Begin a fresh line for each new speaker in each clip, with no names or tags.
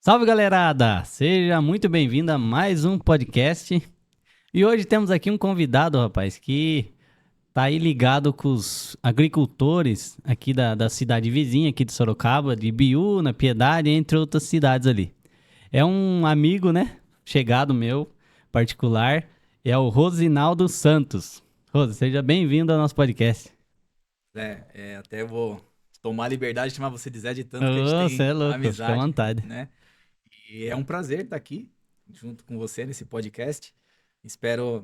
Salve, galerada! Seja muito bem-vindo a mais um podcast. E hoje temos aqui um convidado, rapaz, que tá aí ligado com os agricultores aqui da cidade vizinha, aqui de Sorocaba, de Ibiúna, Piedade, entre outras cidades ali. É um amigo, né? Chegado meu, particular, é o Rosinaldo Santos. Rose, seja bem-vindo ao nosso podcast.
Até vou tomar a liberdade de chamar você de Zé de tanto que a gente
Ô, você
tem
é louco, fica à
amizade,
vontade.
né? E é um prazer estar aqui junto com você nesse podcast. Espero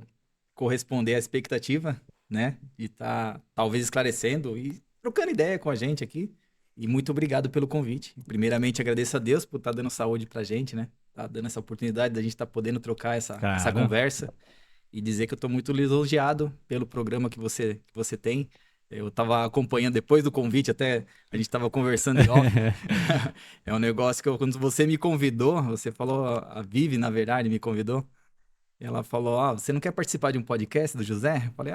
corresponder à expectativa, né? De estar talvez esclarecendo e trocando ideia com a gente aqui. E muito obrigado pelo convite. Primeiramente, agradeço a Deus por estar dando saúde pra gente, né? Tá dando essa oportunidade da gente estar podendo trocar essa
Claro.
conversa e dizer que eu estou muito lisonjeado pelo programa que você tem. Eu estava acompanhando depois do convite, até a gente estava conversando em off. É um negócio que quando você me convidou, você falou, a Vivi, na verdade, me convidou. Ela falou: você não quer participar de um podcast do José? Eu falei: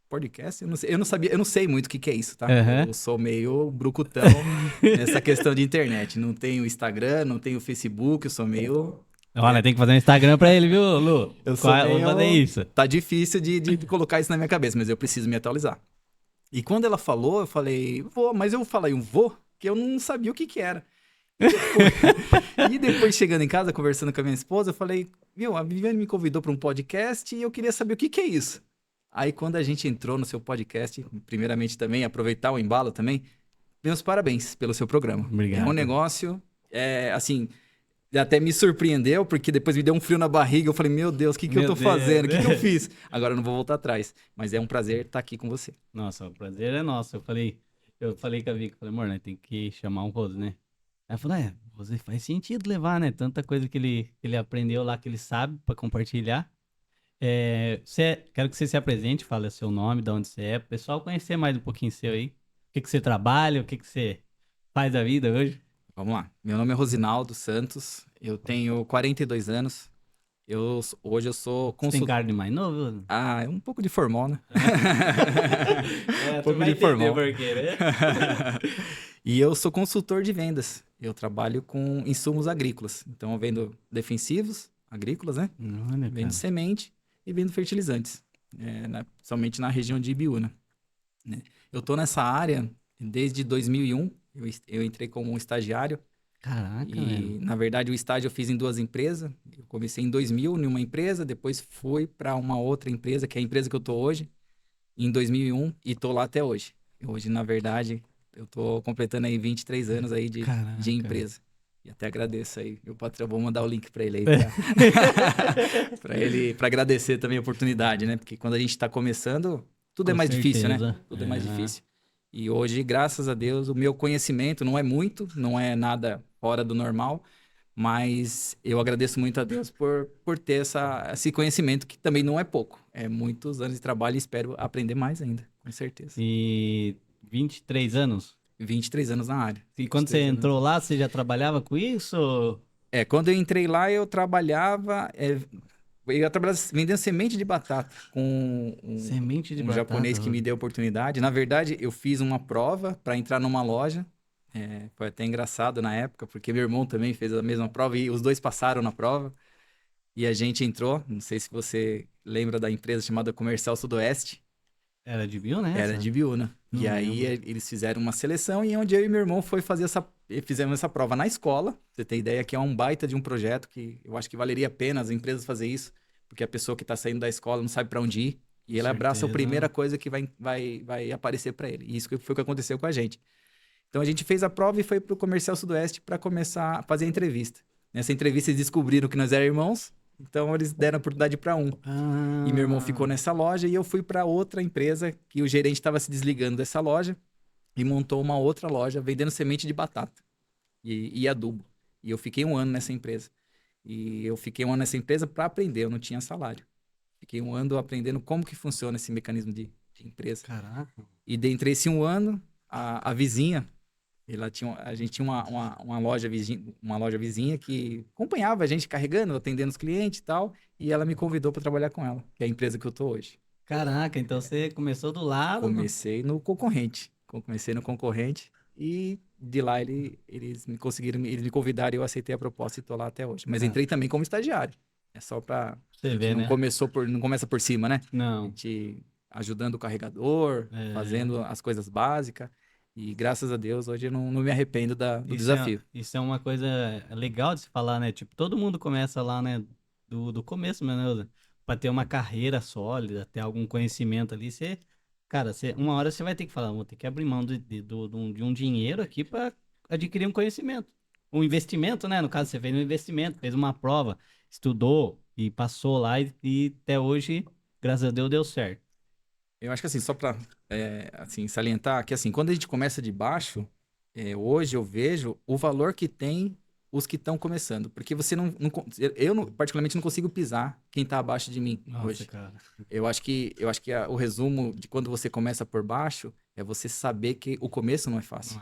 podcast? Eu não sabia, eu não sei muito o que que é isso, tá?
Aham.
Eu sou meio brucutão nessa questão de internet. Não tenho Instagram, não tenho Facebook, eu sou meio.
Olha, tem que fazer um Instagram pra ele, viu, Lu?
Eu sou
Vou fazer
meio.
isso.
Tá difícil de colocar isso na minha cabeça, mas eu preciso me atualizar. E quando ela falou, eu falei, vou, mas eu falei um vou, que eu não sabia o que que era. E depois, e depois chegando em casa, conversando com a minha esposa, eu falei, viu, a Viviane me convidou para um podcast e eu queria saber o que que é isso. Aí quando a gente entrou no seu podcast, primeiramente também, aproveitar o embalo também, meus parabéns pelo seu programa. É um
Obrigado.
negócio, assim, até me surpreendeu, porque depois me deu um frio na barriga. Eu falei, meu Deus, o que que eu
Meu
tô
Deus.
fazendo? O que que eu fiz? Agora eu não vou voltar atrás. Mas é um prazer estar aqui com você.
Nossa, o prazer é nosso. Eu falei com a Vicky, falei, amor, né, tem que chamar um Rose, né? Ela falou, você faz sentido levar, né? Tanta coisa que ele aprendeu lá, que ele sabe pra compartilhar. Quero que você se apresente, fale o seu nome, de onde você é, pro pessoal conhecer mais um pouquinho seu aí. O que que você trabalha, o que que você faz da vida hoje?
Vamos lá. Meu nome é Rosinaldo Santos. Eu tenho 42 anos. Hoje eu sou
Você tem
consultor.
cara de mais novo?
Ah, é um pouco de formal, né? Um
Tu
pouco
vai
de
entender
formal.
por quê, né?
E eu sou consultor de vendas. Eu trabalho com insumos agrícolas. Então, eu vendo defensivos agrícolas, né?
Olha,
Vendo
cara.
semente e vendo fertilizantes. Somente na região de Ibiúna, né? Eu tô nessa área desde 2001. Eu entrei como um estagiário.
Caraca, velho.
E, na verdade, o estágio eu fiz em duas empresas. Eu comecei em 2000 em uma empresa, depois fui para uma outra empresa, que é a empresa que eu tô hoje, em 2001, e tô lá até hoje. Hoje, na verdade, eu tô completando aí 23 anos aí de
Caraca, velho.
empresa. E até agradeço aí. Meu patrão, vou mandar o link para ele aí, para para agradecer também a oportunidade, né? Porque quando a gente está começando, tudo é
Com
mais difícil, né?
certeza.
Tudo é mais difícil. E hoje, graças a Deus, o meu conhecimento não é muito, não é nada fora do normal, mas eu agradeço muito a Deus por ter esse conhecimento que também não é pouco. É muitos anos de trabalho e espero aprender mais ainda, com certeza.
E 23 anos?
23 anos na área.
E
vinte e
quando você
três anos.
entrou lá, você já trabalhava com isso?
Quando eu entrei lá, eu trabalhava, eu ia trabalhar vendendo semente de batata com
Semente de
um japonês
batata,
que me
Rose.
deu a oportunidade. Na verdade, eu fiz uma prova para entrar numa loja. Foi até engraçado na época, porque meu irmão também fez a mesma prova e os dois passaram na prova. E a gente entrou. Não sei se você lembra da empresa chamada Comercial Sudoeste.
Era de Bill, né,
Era
essa?
de Biúna. E
Não
aí
lembro.
eles fizeram uma seleção e onde eu e meu irmão foi fazer fizemos essa prova na escola. Pra você tem ideia que é um baita de um projeto que eu acho que valeria a pena as empresas fazer isso, porque a pessoa que está saindo da escola não sabe para onde ir
Com
e ele abraça a primeira
certeza.
coisa que vai aparecer para ele. E isso foi o que aconteceu com a gente. Então a gente fez a prova e foi para o Comercial Sudoeste para começar a fazer a entrevista. Nessa entrevista eles descobriram que nós éramos irmãos, então eles deram a oportunidade para um. E meu irmão ficou
Ah,
nessa loja e eu fui para outra empresa que o gerente estava se desligando dessa loja e montou uma outra loja vendendo semente de batata e adubo. E eu fiquei um ano nessa empresa. E eu fiquei um ano nessa empresa para aprender, eu não tinha salário. Fiquei um ano aprendendo como que funciona esse mecanismo de empresa.
caraca.
E dentre esse um ano, a vizinha, a gente tinha uma loja vizinha que acompanhava a gente carregando, atendendo os clientes e tal, e ela me convidou para trabalhar com ela, que é a empresa que eu tô hoje.
Caraca, então você começou do lado.
Comecei no concorrente. Comecei no concorrente E de lá eles me convidaram e eu aceitei a proposta e tô lá até hoje. Mas entrei também como estagiário. É só pra...
Você
A gente
vê, né?
não começa por cima, né? A
Não.
gente ajudando o carregador,
É,
fazendo as coisas básicas. E graças a Deus, hoje eu não me arrependo do desafio.
isso é uma coisa legal de se falar, né? Tipo, todo mundo começa lá, né? Do começo, né? Pra ter uma carreira sólida, ter algum conhecimento ali, cara, uma hora você vai ter que falar, vou ter que abrir mão de um dinheiro aqui pra adquirir um conhecimento. Um investimento, né? No caso, você fez um investimento, fez uma prova, estudou e passou lá e até hoje, graças a Deus, deu certo.
Eu acho que assim, só para assim, salientar que assim, quando a gente começa de baixo, hoje eu vejo o valor que tem os que estão começando. Porque você particularmente não consigo pisar quem está abaixo de mim
Nossa,
hoje.
cara.
Eu acho que o resumo de quando você começa por baixo é você saber que o começo não é fácil.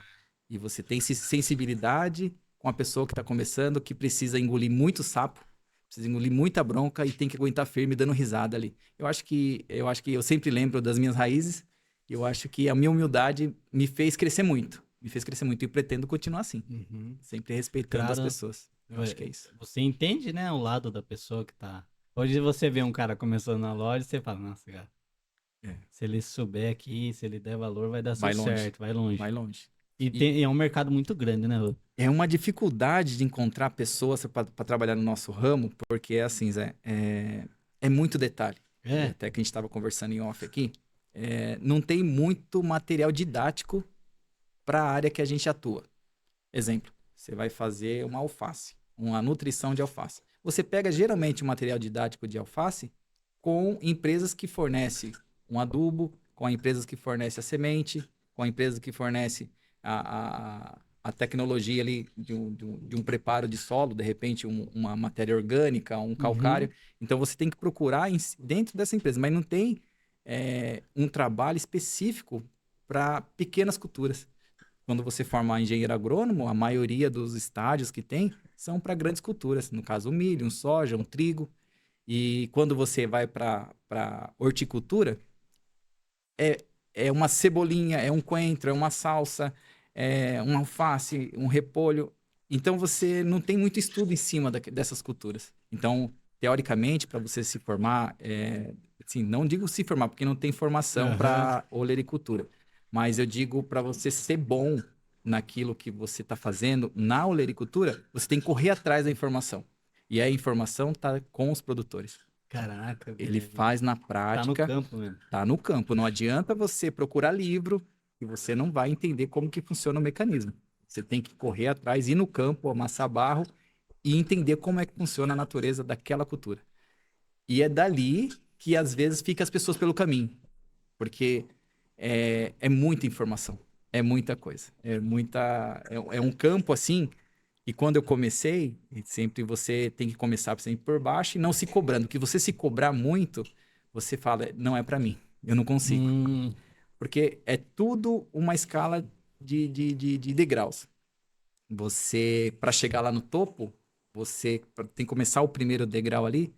E você tem sensibilidade com a pessoa que está começando, que precisa engolir muito sapo, precisa engolir muita bronca e tem que aguentar firme dando risada ali. Eu acho que eu sempre lembro das minhas raízes. E eu acho que a minha humildade me fez crescer muito. Me fez crescer muito e pretendo continuar assim,
Uhum.
sempre respeitando as
Cara,
pessoas. Eu acho que é isso.
você entende, né, o lado da pessoa que tá. Hoje você vê um cara começando na loja, você fala, nossa, cara,
É.
se ele souber aqui, se ele der valor, vai dar
Vai
super
longe,
certo, vai longe.
vai longe. E
E é um mercado muito grande, né, Rô?
é uma dificuldade de encontrar pessoas para trabalhar no nosso ramo, porque é assim, Zé, é muito detalhe. E
É.
até que a gente estava conversando em off aqui, não tem muito material didático para a área que a gente atua. Exemplo, você vai fazer uma alface, uma nutrição de alface. Você pega geralmente o material didático de alface com empresas que fornecem um adubo, com empresas que fornecem a semente, com a empresa que fornece a tecnologia ali de um preparo de solo, de repente uma matéria orgânica, um
Uhum.
calcário. Então você tem que procurar dentro dessa empresa, mas não tem um trabalho específico para pequenas culturas. Quando você formar engenheiro agrônomo, a maioria dos estágios que tem são para grandes culturas, no caso, um milho, um soja, um trigo. E quando você vai para horticultura, é, é uma cebolinha, é um coentro, é uma salsa, é um alface, um repolho. Então você não tem muito estudo em cima dessas culturas. Então, teoricamente, para você se formar, assim, não digo se formar, porque não tem formação
Aham.
para olericultura, mas eu digo para você ser bom naquilo que você está fazendo na olericultura, você tem que correr atrás da informação. E a informação está com os produtores.
Caraca,
Ele
velho.
faz na
Tá no
prática,
campo, mesmo.
tá no campo. Não adianta você procurar livro e você não vai entender como que funciona o mecanismo. Você tem que correr atrás, ir no campo, amassar barro e entender como é que funciona a natureza daquela cultura. E é dali que às vezes fica as pessoas pelo caminho, porque é muita informação, é muita coisa, é um campo assim. E quando eu comecei, sempre você tem que começar sempre por baixo e não se cobrando. Porque você se cobrar muito, você fala, não é para mim, eu não consigo.
Hum,
Porque é tudo uma escala de degraus. Para chegar lá no topo, você tem que começar o primeiro degrau ali,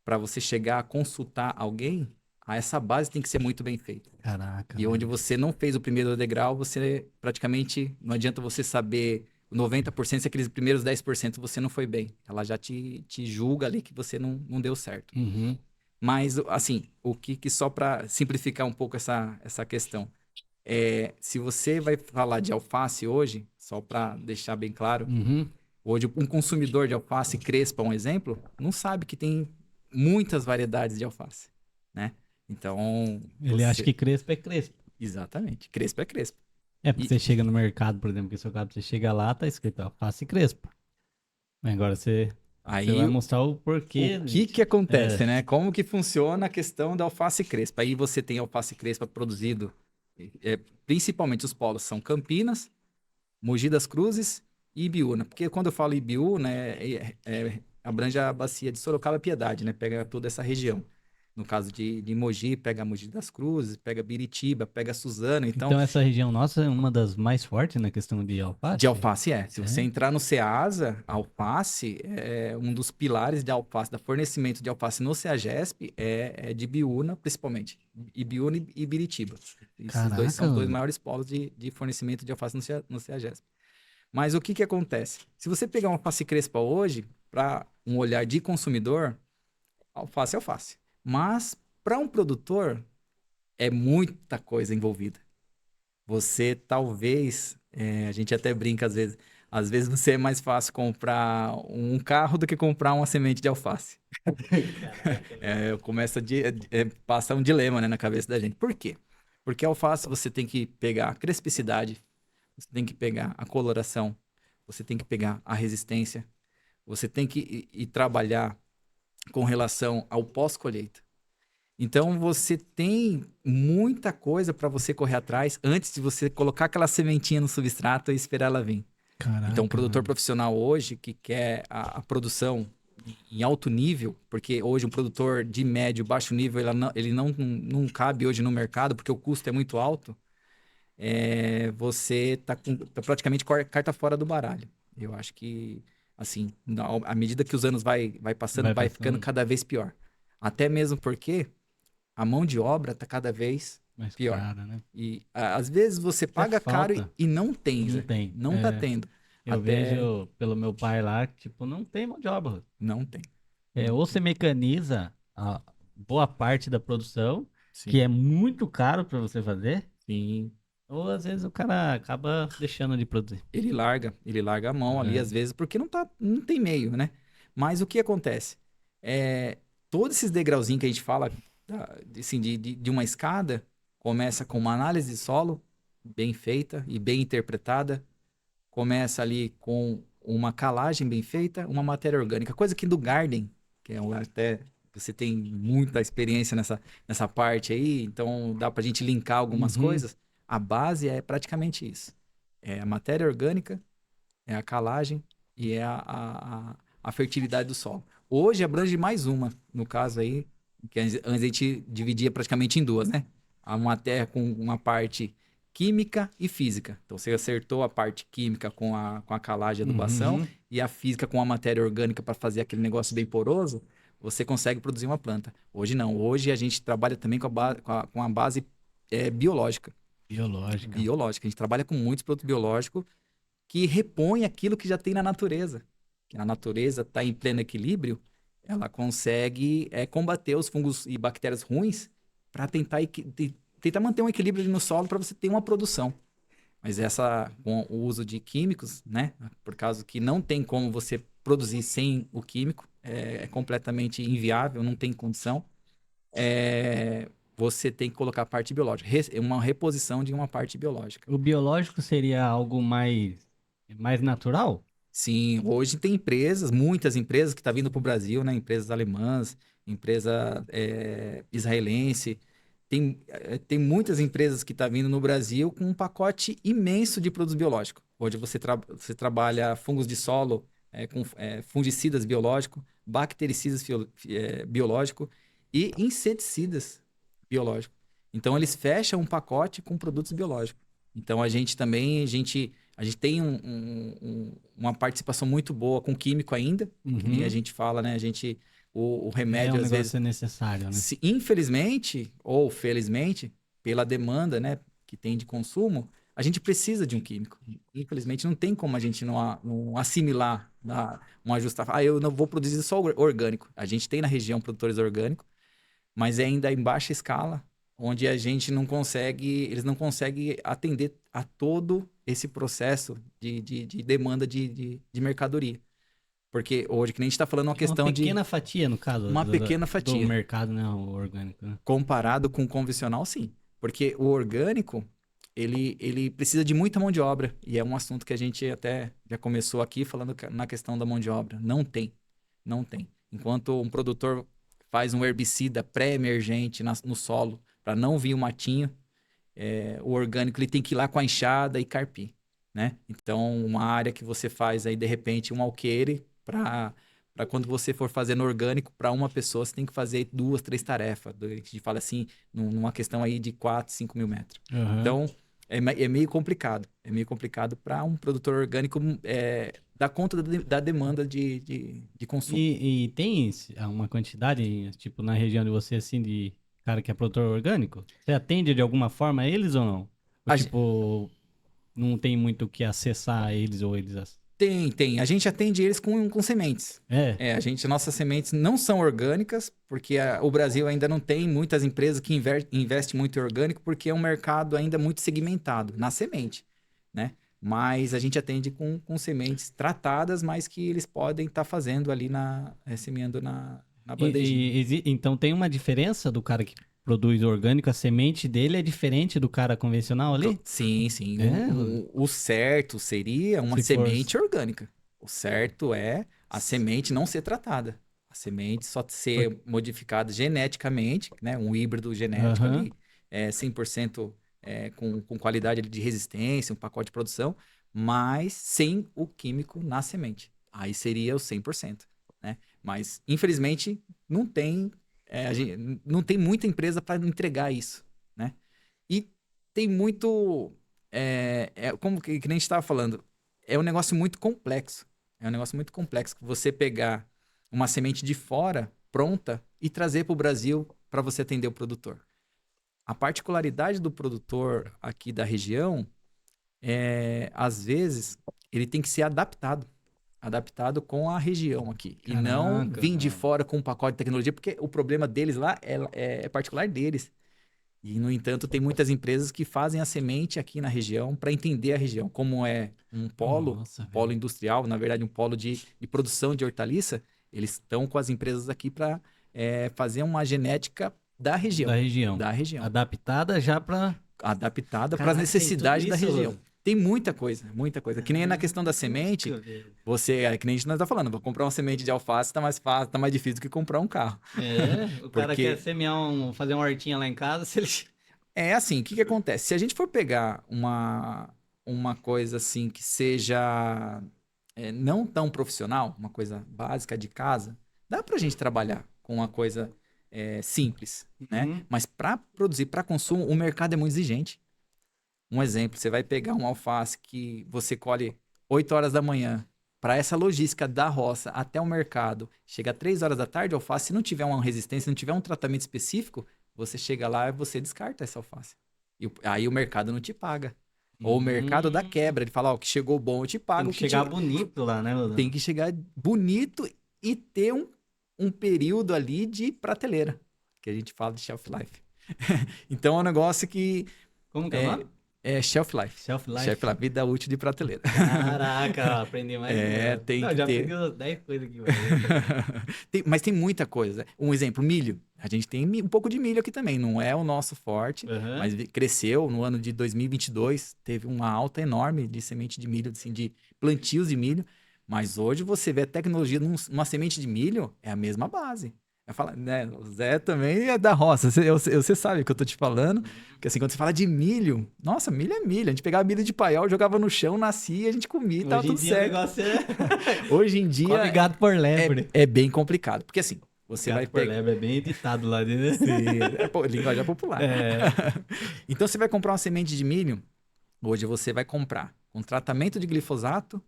para você chegar a consultar alguém, essa base tem que ser muito bem feita.
caraca,
E onde
velho.
você não fez o primeiro degrau, você praticamente não adianta você saber 90% se aqueles primeiros 10% você não foi bem. Ela já te julga ali que você não deu certo.
Uhum.
Mas, assim, o que só para simplificar um pouco essa questão, se você vai falar de alface hoje, só para deixar bem claro,
Uhum.
hoje um consumidor de alface crespa, um exemplo, não sabe que tem muitas variedades de alface, né? Então,
Ele acha que crespo é crespo.
exatamente, crespa é crespa.
É porque
E
você chega no mercado, por exemplo, que seu carro, você chega lá, tá escrito alface crespa. Agora você
aí
vai mostrar o
o
porquê.
que
É.
acontece, né? Como que funciona a questão da alface crespa? Aí você tem alface crespa produzido, principalmente os polos são Campinas, Mogi das Cruzes e Ibiúna. Porque quando eu falo Ibiúna, abrange a bacia de Sorocaba e Piedade, né? Pega toda essa região. No caso de Mogi, pega Mogi das Cruzes, pega Biritiba, pega Suzano. Então,
Então essa região nossa é uma das mais fortes na questão de
de
alface?
alface é. Se você
É?
entrar no Ceasa, alface é um dos pilares de alface, da fornecimento de alface no Ceagesp é de Biúna, principalmente. Ibiúna e Biritiba. Esses dois
Caraca,
são os dois
mano.
maiores polos de fornecimento de alface no Ceagesp. Mas o que que acontece? Se você pegar uma alface crespa hoje, para um olhar de consumidor, alface é alface. Mas para um produtor, é muita coisa envolvida. Você talvez, a gente até brinca às vezes você é mais fácil comprar um carro do que comprar uma semente de alface.
Caraca, velho.
Passa um dilema, né, na cabeça da gente. Por quê? Porque a alface você tem que pegar a crespidade, você tem que pegar a coloração, você tem que pegar a resistência, você tem que ir trabalhar com relação ao pós-colheita. Então você tem muita coisa para você correr atrás antes de você colocar aquela sementinha no substrato e esperar ela vir. Então, o
Caraca,
produtor
mano.
profissional hoje que quer a produção em alto nível, porque hoje um produtor de médio, baixo nível, ele não cabe hoje no mercado porque o custo é muito alto, você tá praticamente com a carta fora do baralho. Eu acho que, assim, à medida que os anos vai passando,
Vai
vai ficando
passando
cada vez pior. Até mesmo porque a mão de obra tá cada vez
mais
pior.
cara, né?
E às vezes você
Até
paga caro e,
falta.
e não tem,
Não
Zé.
tem.
Não tá
É,
tendo.
eu
Até
vejo pelo meu pai lá, que, tipo, não tem mão de obra.
não tem.
É,
Não
ou
tem.
você mecaniza a boa parte da produção, que
Sim,
é muito caro para você fazer,
sim.
ou às vezes o cara acaba deixando de produzir.
Ele larga a mão ali,
É.
às vezes, porque não tem meio, né? Mas o que acontece? É, todos esses degrauzinhos que a gente fala, assim, de uma escada, começa com uma análise de solo bem feita e bem interpretada, começa ali com uma calagem bem feita, uma matéria orgânica, coisa que do Garden, que é até você tem muita experiência nessa parte aí, então dá pra gente linkar algumas
Uhum.
coisas. A base é praticamente isso. É a matéria orgânica, é a calagem e é a fertilidade do solo. Hoje abrange mais uma, no caso aí, que antes a gente dividia praticamente em duas, né? Uma terra com uma parte química e física. Então você acertou a parte química com a calagem e adubação
Uhum.
e a física com a matéria orgânica para fazer aquele negócio bem poroso, você consegue produzir uma planta. Hoje não. Hoje a gente trabalha também com a base biológica.
Biológica.
Biológica. A gente trabalha com muitos produtos biológicos que repõe aquilo que já tem na natureza. Que a natureza está em pleno equilíbrio, ela consegue combater os fungos e bactérias ruins para tentar manter um equilíbrio ali no solo para você ter uma produção. Mas com o uso de químicos, né? Por causa que não tem como você produzir sem o químico, é completamente inviável, não tem condição. Você tem que colocar a parte biológica, uma reposição de uma parte biológica.
O biológico seria algo mais natural?
Sim, hoje tem empresas, muitas empresas que estão vindo para o Brasil, né? Empresas alemãs, empresa israelense. Tem muitas empresas que estão vindo no Brasil com um pacote imenso de produtos biológicos. Hoje você trabalha fungos de solo com fungicidas biológicos, bactericidas biológicos e inseticidas biológicos. Então, eles fecham um pacote com produtos biológicos. Então, a gente tem uma participação muito boa com químico ainda, que nem a
Uhum.
gente fala, né? O
É um
remédio, às vezes,
negócio necessário, né?
infelizmente ou felizmente, pela demanda, né, que tem de consumo, a gente precisa de um químico. Infelizmente, não tem como a gente não assimilar, um ajustar. Eu não vou produzir só orgânico. A gente tem na região produtores orgânicos, mas é ainda em baixa escala, onde a gente não consegue, eles não conseguem atender a todo esse processo de demanda de mercadoria. Porque hoje, que nem a gente está falando, uma
É uma
questão de
pequena fatia, no caso,
uma pequena
do
fatia.
mercado, né? O orgânico, né?
Comparado com o convencional, sim. Porque o orgânico, ele precisa de muita mão de obra. E é um assunto que a gente até já começou aqui falando na questão da mão de obra. Não tem. Não tem. Enquanto um produtor faz um herbicida pré-emergente no solo para não vir o matinho, o orgânico ele tem que ir lá com a enxada e carpir, né? Então, uma área que você faz aí, de repente, um alqueire para quando você for fazendo orgânico para uma pessoa, você tem que fazer 2, 3 tarefas. A gente fala assim, numa questão aí de 4, 5 mil metros.
Aham.
Então, é meio complicado. É meio complicado para um produtor orgânico dar conta da demanda de consumo.
E tem uma quantidade, tipo, na região de você, assim, de cara que é produtor orgânico? Você atende de alguma forma eles ou não? Ou,
A
tipo, não tem muito o que acessar eles ou eles...
Tem. A gente atende eles com sementes.
É,
Nossas sementes não são orgânicas, porque o Brasil ainda não tem muitas empresas que investem muito em orgânico, porque é um mercado ainda muito segmentado na semente, né? Mas a gente atende com sementes tratadas, mas que eles podem estar fazendo ali semeando na bandejinha.
então tem uma diferença do cara que produz orgânico, a semente dele é diferente do cara convencional ali?
Sim, sim.
É,
O certo seria uma
se for...
semente orgânica. O certo é a semente não ser tratada. A semente só ser modificada geneticamente, né? Um híbrido genético
Aham.
ali, 100% com qualidade de resistência, um pacote de produção, mas sem o químico na semente. Aí seria o 100%, né? Mas, infelizmente, não tem muita empresa para entregar isso, né? E tem muito. Como que nem a gente estava falando, é um negócio muito complexo. É um negócio muito complexo que você pegar uma semente de fora, pronta, e trazer para o Brasil para você atender o produtor. A particularidade do produtor aqui da região às vezes, ele tem que ser adaptado com a região aqui. E não
Caraca,
vir de
mano.
fora com um pacote de tecnologia, porque o problema deles lá é particular deles. E, no entanto, tem muitas empresas que fazem a semente aqui na região para entender a região, como é um
Nossa,
polo
velho.
industrial, na verdade, um polo de produção de hortaliça. Eles estão com as empresas aqui para fazer uma genética da região.
Da região.
Da região.
Adaptada já pra...
Adaptada para as
Caraca, tem tudo
necessidades da
isso,
região.
mano.
Tem muita coisa, muita coisa. Que nem na questão da semente,
Caraca, velho.
que nem a gente não está falando, vou comprar uma semente de alface tá mais fácil, tá mais difícil do que comprar um carro.
É, o cara
Porque
quer semear fazer uma hortinha lá em casa, se ele...
é assim, o que acontece? Se a gente for pegar uma coisa assim que seja não tão profissional, uma coisa básica de casa, dá pra gente trabalhar com uma coisa simples, né?
Uhum.
Mas para produzir, para consumo, o mercado é muito exigente. Um exemplo, você vai pegar um alface que você colhe 8 horas da manhã, para essa logística da roça até o mercado, chega 3 horas da tarde, o alface, se não tiver uma resistência, não tiver um tratamento específico, você chega lá e você descarta essa alface. Aí o mercado não te paga. Ou o mercado dá quebra, ele fala, ó, que chegou bom, eu te pago.
Tem que chegar bonito lá, né, Rodão?
Tem que chegar bonito e ter um período ali de prateleira, que a gente fala de shelf life. Então é um negócio que
Como que é o nome?
shelf life.
Shelf life.
Shelf life, vida útil de prateleira.
Caraca, aprendi mais.
Tem
Não,
que
já
ter.
aprendi umas 10 coisas aqui, velho.
Mas tem muita coisa. Um exemplo, milho. A gente tem um pouco de milho aqui também. Não é o nosso forte,
Uhum.
mas cresceu no ano de 2022. Teve uma alta enorme de semente de milho, assim, de plantios de milho. Mas hoje você vê a tecnologia numa semente de milho, é a mesma base. Eu falo, né, o Zé também é da roça. Você sabe o que eu tô te falando. Porque assim, quando você fala de milho, nossa, milho é milho. A gente pegava milho de paiol, jogava no chão, nascia, a gente comia e tava
Hoje em
tudo
dia o
certo.
negócio é...
Hoje em dia
Come gato por lebre.
é bem complicado. Porque assim, você vai
Gato por
pegar.
lebre é bem editado lá dentro.
Linguagem popular.
É.
Então você vai comprar uma semente de milho. Hoje você vai comprar um tratamento de glifosato,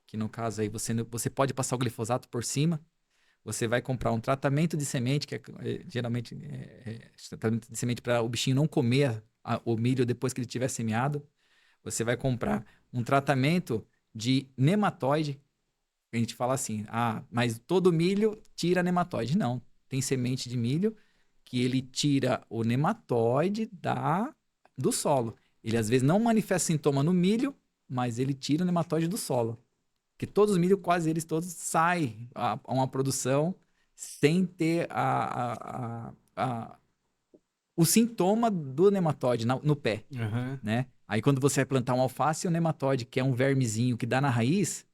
que no caso aí você pode passar o glifosato por cima. Você vai comprar um tratamento de semente, que geralmente tratamento de semente para o bichinho não comer o milho depois que ele tiver semeado. Você vai comprar um tratamento de nematóide. A gente fala assim, mas todo milho tira nematóide. Não, tem semente de milho que ele tira o nematóide do solo. Ele às vezes não manifesta sintoma no milho, mas ele tira o nematóide do solo. Porque todos os milho, quase eles todos, saem a uma produção sem ter o sintoma do nematóide no pé,
Uhum.
né? Aí quando você vai plantar um alface, o nematóide, que é um vermezinho que dá na raiz,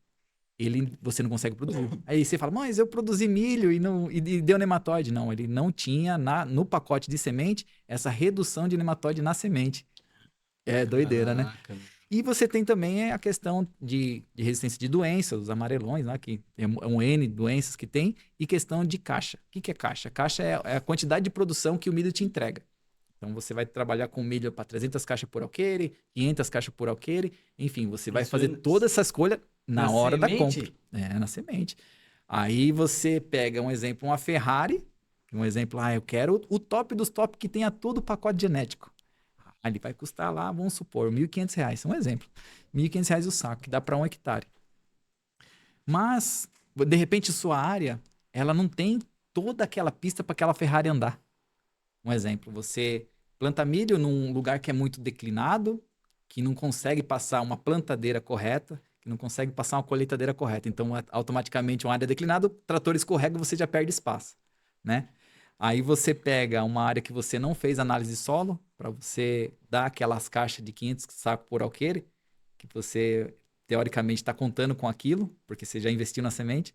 você não consegue produzir. Aí você fala, mas eu produzi milho e deu nematóide. Não, ele não tinha no pacote de semente essa redução de nematóide na semente. É doideira, né?
Caraca.
E você tem também a questão de resistência de doenças, os amarelões, né, que é um N doenças que tem, e questão de caixa. O que é caixa? Caixa é a quantidade de produção que o milho te entrega. Então, você vai trabalhar com milho para 300 caixas por alqueire, 500 caixas por alqueire, enfim, você vai fazer toda essa escolha na hora da compra. Na semente. Aí você pega um exemplo, uma Ferrari, um exemplo, eu quero o top dos top que tenha todo o pacote genético. Ele vai custar lá, vamos supor, R$1.500, um exemplo. R$1.500 o saco, que dá para 1 hectare. Mas, de repente, sua área, ela não tem toda aquela pista para aquela Ferrari andar. Um exemplo, você planta milho num lugar que é muito declinado, que não consegue passar uma plantadeira correta, que não consegue passar uma colheitadeira correta. Então, automaticamente, uma área declinada, o trator escorrega e você já perde espaço, né? Aí você pega uma área que você não fez análise de solo, para você dar aquelas caixas de 500 sacos por alqueire, que você, teoricamente, está contando com aquilo, porque você já investiu na semente.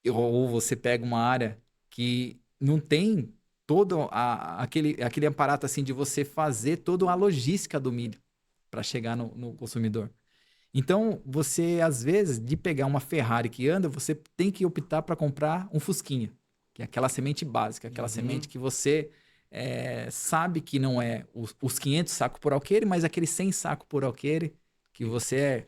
Ou você pega uma área que não tem todo aquele aparato assim de você fazer toda a logística do milho para chegar no consumidor. Então, você, às vezes, de pegar uma Ferrari que anda, você tem que optar para comprar um Fusquinha, que é aquela semente básica, aquela semente que você sabe que não é os 500 sacos por alqueire, mas aquele 100 sacos por alqueire que você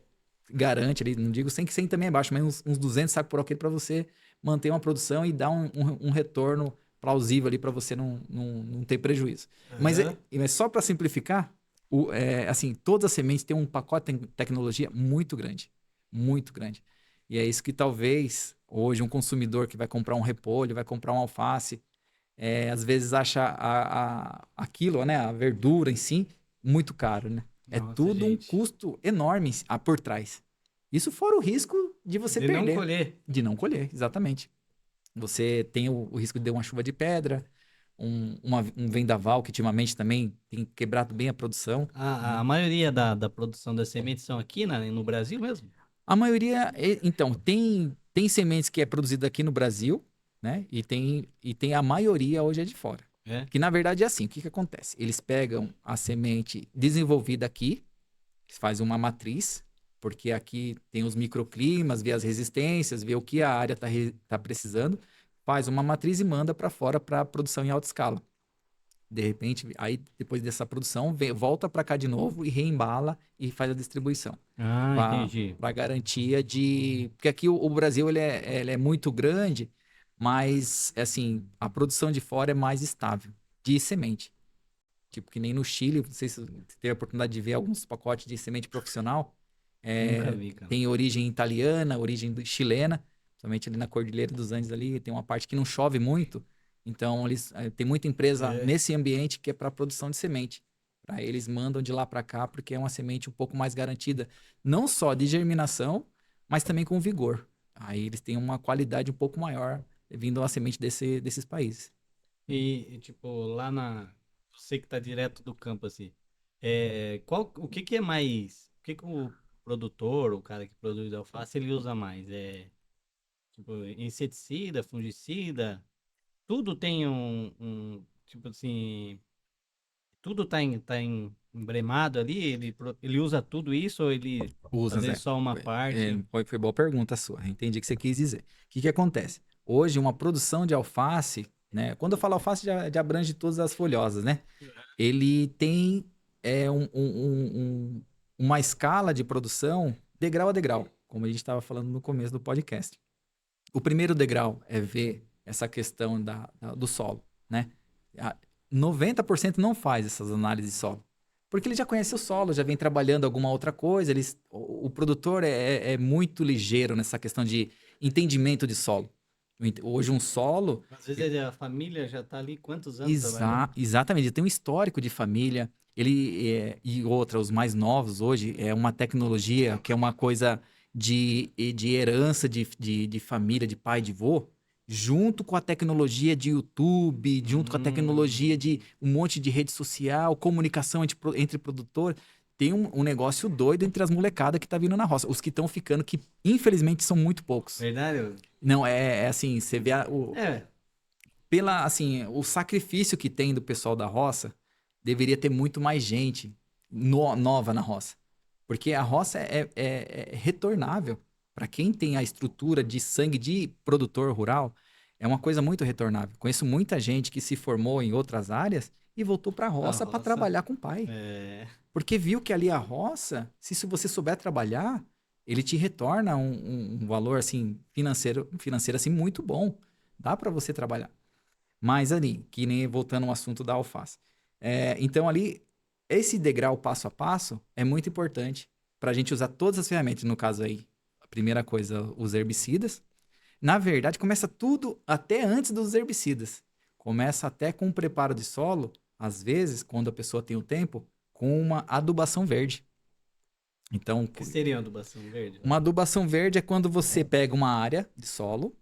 garante ali, não digo 100, que 100 também é baixo, mas uns 200 sacos por alqueire para você manter uma produção e dar um retorno plausível ali para você não ter prejuízo. Mas só para simplificar, assim, todas as sementes têm um pacote de tecnologia muito grande. Muito grande. E é isso que talvez hoje um consumidor que vai comprar um repolho, vai comprar um alface, às vezes acha aquilo, né, a verdura em si, muito caro, né?
Nossa,
tudo
gente.
um custo enorme por trás. Isso fora o risco de você perder.
De não colher.
De não colher, exatamente. Você tem o risco de ter uma chuva de pedra, um vendaval que ultimamente também tem quebrado bem a produção.
A maioria da produção das sementes são aqui no Brasil mesmo?
A maioria, então, tem sementes que é produzida aqui no Brasil, né? E tem a maioria hoje é de fora. Que na verdade é assim, o que acontece? Eles pegam a semente desenvolvida aqui, faz uma matriz, porque aqui tem os microclimas, vê as resistências, vê o que a área tá precisando, faz uma matriz e manda para fora para produção em alta escala. De repente, aí depois dessa produção, volta para cá de novo e reembala e faz a distribuição.
Entendi.
Para garantia de... Porque aqui o Brasil ele é muito grande, mas assim, a produção de fora é mais estável, de semente. Tipo, que nem no Chile, não sei se você teve a oportunidade de ver alguns pacotes de semente profissional.
Nunca vi, cara.
Tem origem italiana, origem chilena, somente ali na Cordilheira dos Andes ali, tem uma parte que não chove muito. Então, tem muita empresa nesse ambiente que é para produção de semente. Eles mandam de lá para cá porque é uma semente um pouco mais garantida, não só de germinação, mas também com vigor. Aí eles têm uma qualidade um pouco maior vindo a semente desses países.
E, tipo, você que tá direto do campo, assim, o que é mais... O que o produtor, o cara que produz alface, ele usa mais? Tipo, inseticida, fungicida? Tudo tem tipo assim, tudo tá embremado ali, ele usa tudo isso ou ele
Usa,
às vezes
Zé.
só uma parte?
Foi boa pergunta sua. Eu entendi o que você quis dizer. O que acontece? Hoje, uma produção de alface, né? Quando eu falo alface, já abrange todas as folhosas, né? Ele tem uma escala de produção degrau a degrau, como a gente estava falando no começo do podcast. O primeiro degrau é ver essa questão do solo, né? 90% não faz essas análises de solo. Porque ele já conhece o solo, já vem trabalhando alguma outra coisa. O produtor é muito ligeiro nessa questão de entendimento de solo. Hoje um solo...
Às vezes a família já tá ali quantos anos trabalhando?
Exatamente, ele tem um histórico de família. E os mais novos hoje, é uma tecnologia que é uma coisa de herança de família, de pai, de vô, junto com a tecnologia de YouTube, junto com a tecnologia de um monte de rede social, comunicação entre produtor. Tem um negócio doido entre as molecadas que tá vindo na roça. Os que estão ficando, que infelizmente são muito poucos.
Verdade?
Não, assim, você vê assim, o sacrifício que tem do pessoal da roça, deveria ter muito mais gente nova na roça. Porque a roça é retornável. Para quem tem a estrutura de sangue de produtor rural, é uma coisa muito retornável. Conheço muita gente que se formou em outras áreas e voltou para a
A
roça para
roça.
trabalhar com o pai.
É.
Porque viu que ali a roça, se você souber trabalhar, ele te retorna um valor assim financeiro assim muito bom. Dá para você trabalhar. Mas ali, que nem voltando ao assunto da alface. Então ali, esse degrau passo a passo é muito importante para a gente usar todas as ferramentas. No caso aí, a primeira coisa, os herbicidas. Na verdade, começa tudo até antes dos herbicidas. Começa até com o preparo de solo, às vezes, quando a pessoa tem o tempo, com uma adubação verde. Então,
O que seria uma adubação verde?
uma adubação verde é quando você pega uma área de solo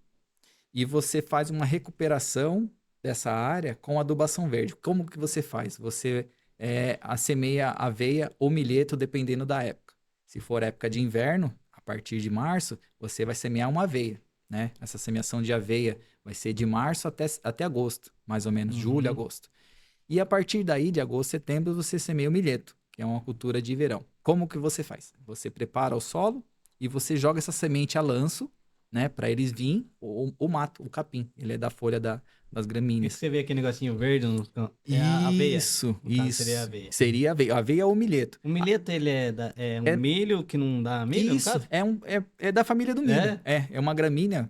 e você faz uma recuperação dessa área com adubação verde. Como que você faz? Você assemeia aveia ou milheto, dependendo da época. Se for época de inverno, a partir de março, você vai semear uma aveia, né? Essa semeação de aveia vai ser de março até agosto, mais ou menos, julho,
Uhum.
agosto. E a partir daí, de agosto, setembro, você semeia o milheto, que é uma cultura de verão. Como que você faz? Você prepara o solo e você joga essa semente a lanço, né? Para eles virem o mato, o capim. Ele é da folha das
O que
gramíneas.
você vê aquele negocinho verde é a aveia.
Isso,
No caso seria a
isso.
aveia.
Seria aveia. Aveia ou milheto.
O milheto, ele é um
É
milho que não dá milho, no
isso,
caso?
é da família do milho.
É?
É uma gramínea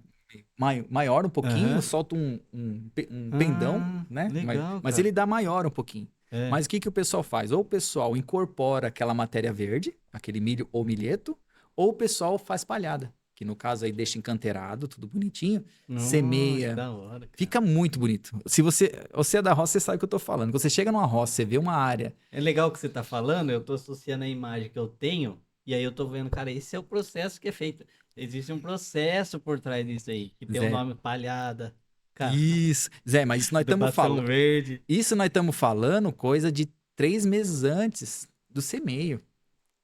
maior um pouquinho,
Aham.
solta um pendão,
Ah,
né? Mas,
legal,
mas
cara.
ele dá maior um pouquinho.
É.
Mas o que que o pessoal faz? Ou o pessoal incorpora aquela matéria verde, aquele milho ou milheto, ou o pessoal faz palhada, que no caso aí deixa encanteirado, tudo bonitinho,
Nossa, que
semeia.
da hora, cara.
Fica muito bonito. Se você é da roça, você sabe o que eu tô falando. Quando você chega numa roça, você vê uma área.
É legal o que você tá falando, eu tô associando a imagem que eu tenho, e aí eu tô vendo, cara, esse é o processo que é feito. Existe um processo por trás disso aí, que tem o
Zé,
nome palhada, cara,
isso. Zé, mas
adubação verde.
isso nós estamos falando coisa de 3 meses antes do semeio.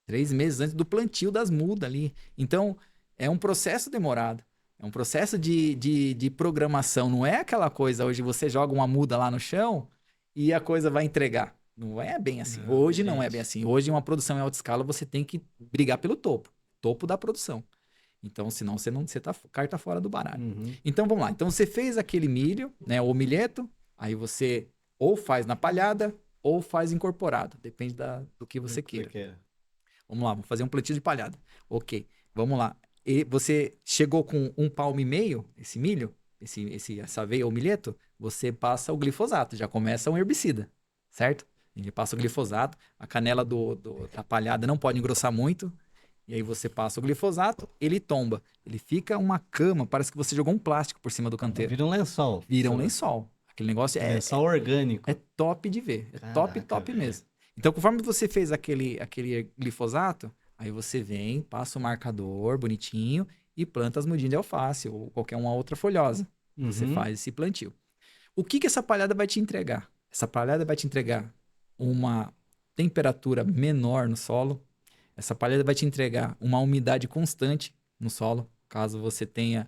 3 meses antes do plantio das mudas ali. Então, é um processo demorado. É um processo de programação. Não é aquela coisa, hoje você joga uma muda lá no chão e a coisa vai entregar. Não é bem assim.
Não,
Hoje não é bem
gente.
assim. Hoje, em uma produção em alta escala, você tem que brigar pelo topo. Topo da produção. Então, senão você tá carta fora do baralho.
Uhum.
Então, vamos lá. Então, você fez aquele milho, né, ou milheto, aí você ou faz na palhada ou faz incorporado. Depende do que você queira.
quer.
Vamos lá, vamos fazer um plantio de palhada. Ok, vamos lá. E você chegou com 1,5 palmo, esse milho, essa aveia ou milheto, você passa o glifosato, já começa um herbicida, certo? Ele passa o glifosato, a canela da palhada não pode engrossar muito, e aí você passa o glifosato, ele tomba. Ele fica uma cama, parece que você jogou um plástico por cima do canteiro.
Vira um lençol.
Vira um lençol. Aquele negócio
Lençol orgânico.
é top de ver. É top,
Caraca,
top
velho.
mesmo. Então, conforme você fez aquele glifosato, aí você vem, passa o marcador bonitinho e planta as mudinhas de alface ou qualquer uma outra folhosa. Você
Uhum.
faz esse plantio. O que que essa palhada vai te entregar? Essa palhada vai te entregar uma temperatura menor no solo. Essa palhada vai te entregar uma umidade constante no solo, caso você tenha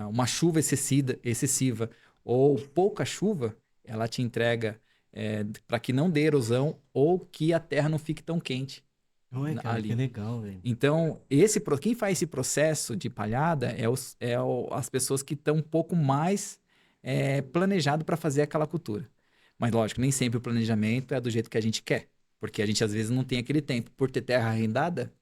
uma chuva excessiva ou pouca chuva, ela te entrega para que não dê erosão ou que a terra não fique tão quente
Ué, cara, que
ali.
legal, velho.
Então, quem faz esse processo de palhada as pessoas que estão um pouco mais planejado para fazer aquela cultura. Mas, lógico, nem sempre o planejamento é do jeito que a gente quer, porque a gente às vezes não tem aquele tempo. Por ter terra arrendada,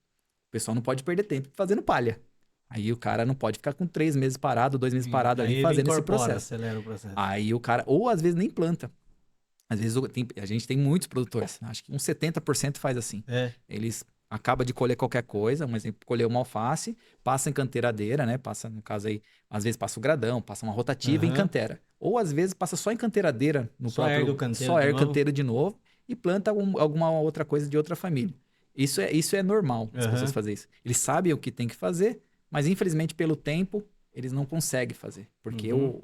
o pessoal não pode perder tempo fazendo palha. Aí o cara não pode ficar com 3 meses parado, 2 meses parado
Aí
ali
ele
fazendo esse
incorpora,
processo.
acelera o processo.
Aí o cara, ou às vezes nem planta. Às vezes a gente tem muitos produtores, acho que uns 70% faz assim.
É.
Eles acabam de colher qualquer coisa, um exemplo, colher uma alface, passa em canteiradeira, né? Passa, no caso aí, às vezes passa o gradão, passa uma rotativa e
Aham.
encantera. Ou às vezes passa só em canteiradeira, no
Só
próprio,
ergue o canteiro
só
de
ergue o
novo.
canteiro de novo e planta alguma outra coisa de outra família. Isso é normal, as pessoas
Aham.
fazerem isso. Eles sabem o que tem que fazer, mas infelizmente pelo tempo, eles não conseguem fazer. Porque
Uhum.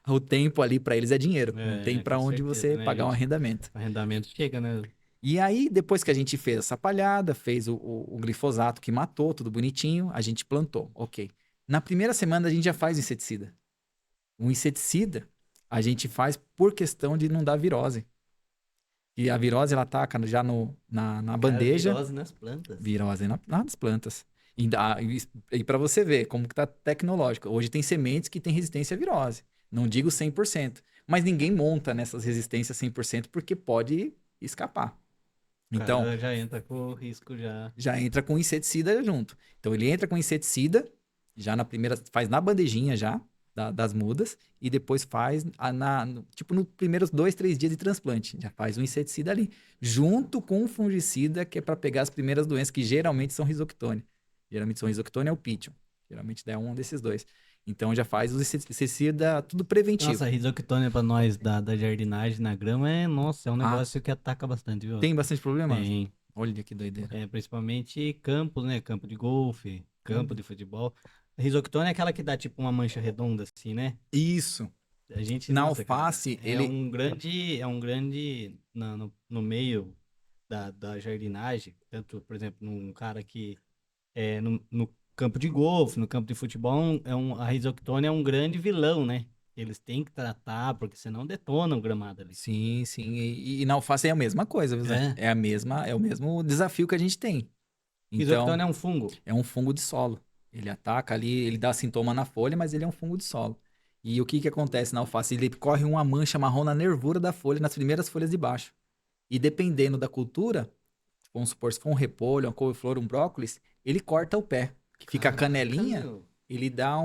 o tempo ali para eles é dinheiro. Não
É,
tem para
com
onde
certeza,
você
né,
pagar um
gente?
arrendamento.
O arrendamento chega, né?
E aí, depois que a gente fez essa palhada, fez o glifosato que matou, tudo bonitinho, a gente plantou. Ok. Na primeira semana a gente já faz inseticida. O inseticida a gente faz por questão de não dar virose. E a virose, ela ataca já na
Cara,
bandeja.
virose nas plantas.
Virose nas plantas. E para você ver como que tá tecnológico. Hoje tem sementes que têm resistência à virose. Não digo 100%. Mas ninguém monta nessas resistências 100% porque pode escapar.
O
Então,
cara já entra com o risco já.
já entra com inseticida junto. Então, ele entra com inseticida, já na primeira, faz na bandejinha já, das mudas, e depois faz, tipo, nos primeiros 2, 3 dias de transplante. Já faz um inseticida ali, junto com um fungicida, que é para pegar as primeiras doenças, que geralmente são risoctone. Geralmente são risoctone ou pitchon. Geralmente é um desses dois. Então, já faz os inseticida, tudo preventivo.
Nossa, a risoctônia pra nós da jardinagem na grama nossa, é um
Ah,
negócio que ataca bastante, viu?
tem bastante problema?
Tem.
Olha que doideira.
Principalmente campos, né? Campo de golfe, campo de futebol. A risoctônia é aquela que dá tipo uma mancha redonda assim, né?
Isso.
A gente,
Na
nossa, cara,
alface, ele...
é um grande no meio da jardinagem, tanto, por exemplo, num cara que no campo de golfe, no campo de futebol, a risoctônia é um grande vilão, né? Eles têm que tratar, porque senão detona o gramado ali.
Sim, sim. E na alface é a mesma coisa, viu, Zé?
É.
É o mesmo desafio que a gente tem. Então,
Risoctônia é um fungo.
é um fungo de solo. Ele ataca ali, ele dá sintoma na folha, mas ele é um fungo de solo. E o que que acontece na alface? Ele corre uma mancha marrom na nervura da folha, nas primeiras folhas de baixo. E dependendo da cultura, vamos supor, se for um repolho, uma couve-flor, um brócolis, ele corta o pé. Que fica a
Caraca,
canelinha,
meu.
ele dá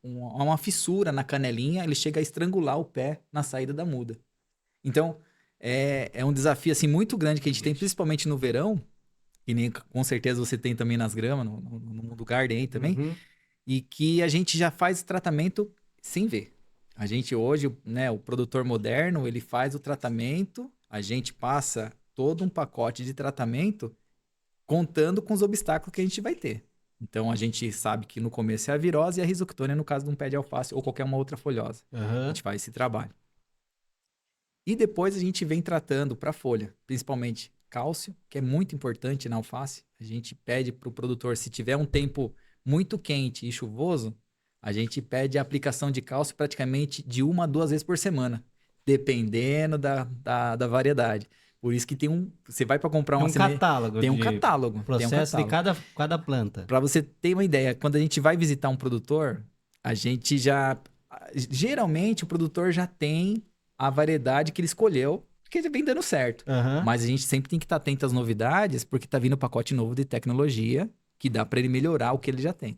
uma fissura na canelinha, ele chega a estrangular o pé na saída da muda. Então, é um desafio assim muito grande que a gente tem, principalmente no verão, e nem com certeza você tem também nas gramas, no mundo garden aí também,
Uhum.
e que a gente já faz tratamento sem ver. A gente hoje, né, o produtor moderno, ele faz o tratamento, a gente passa todo um pacote de tratamento contando com os obstáculos que a gente vai ter. Então a gente sabe que no começo é a virose e a risoctônia no caso de um pé de alface ou qualquer uma outra folhosa. A
Aham.
gente faz esse trabalho. E depois a gente vem tratando para folha, principalmente cálcio, que é muito importante na alface. A gente pede para o produtor, se tiver um tempo muito quente e chuvoso, a gente pede a aplicação de cálcio praticamente de 1 a 2 vezes por semana, dependendo da variedade. Por isso que você vai para comprar
Tem
uma
um
semente,
catálogo
tem um
de
catálogo, tem um
processo de
catálogo.
cada planta.
Para você ter uma ideia, quando a gente vai visitar um produtor, a gente já. Geralmente o produtor já tem a variedade que ele escolheu, porque ele vem dando certo.
Aham.
Mas a gente sempre tem que estar atento às novidades, porque tá vindo um pacote novo de tecnologia que dá para ele melhorar o que ele já tem.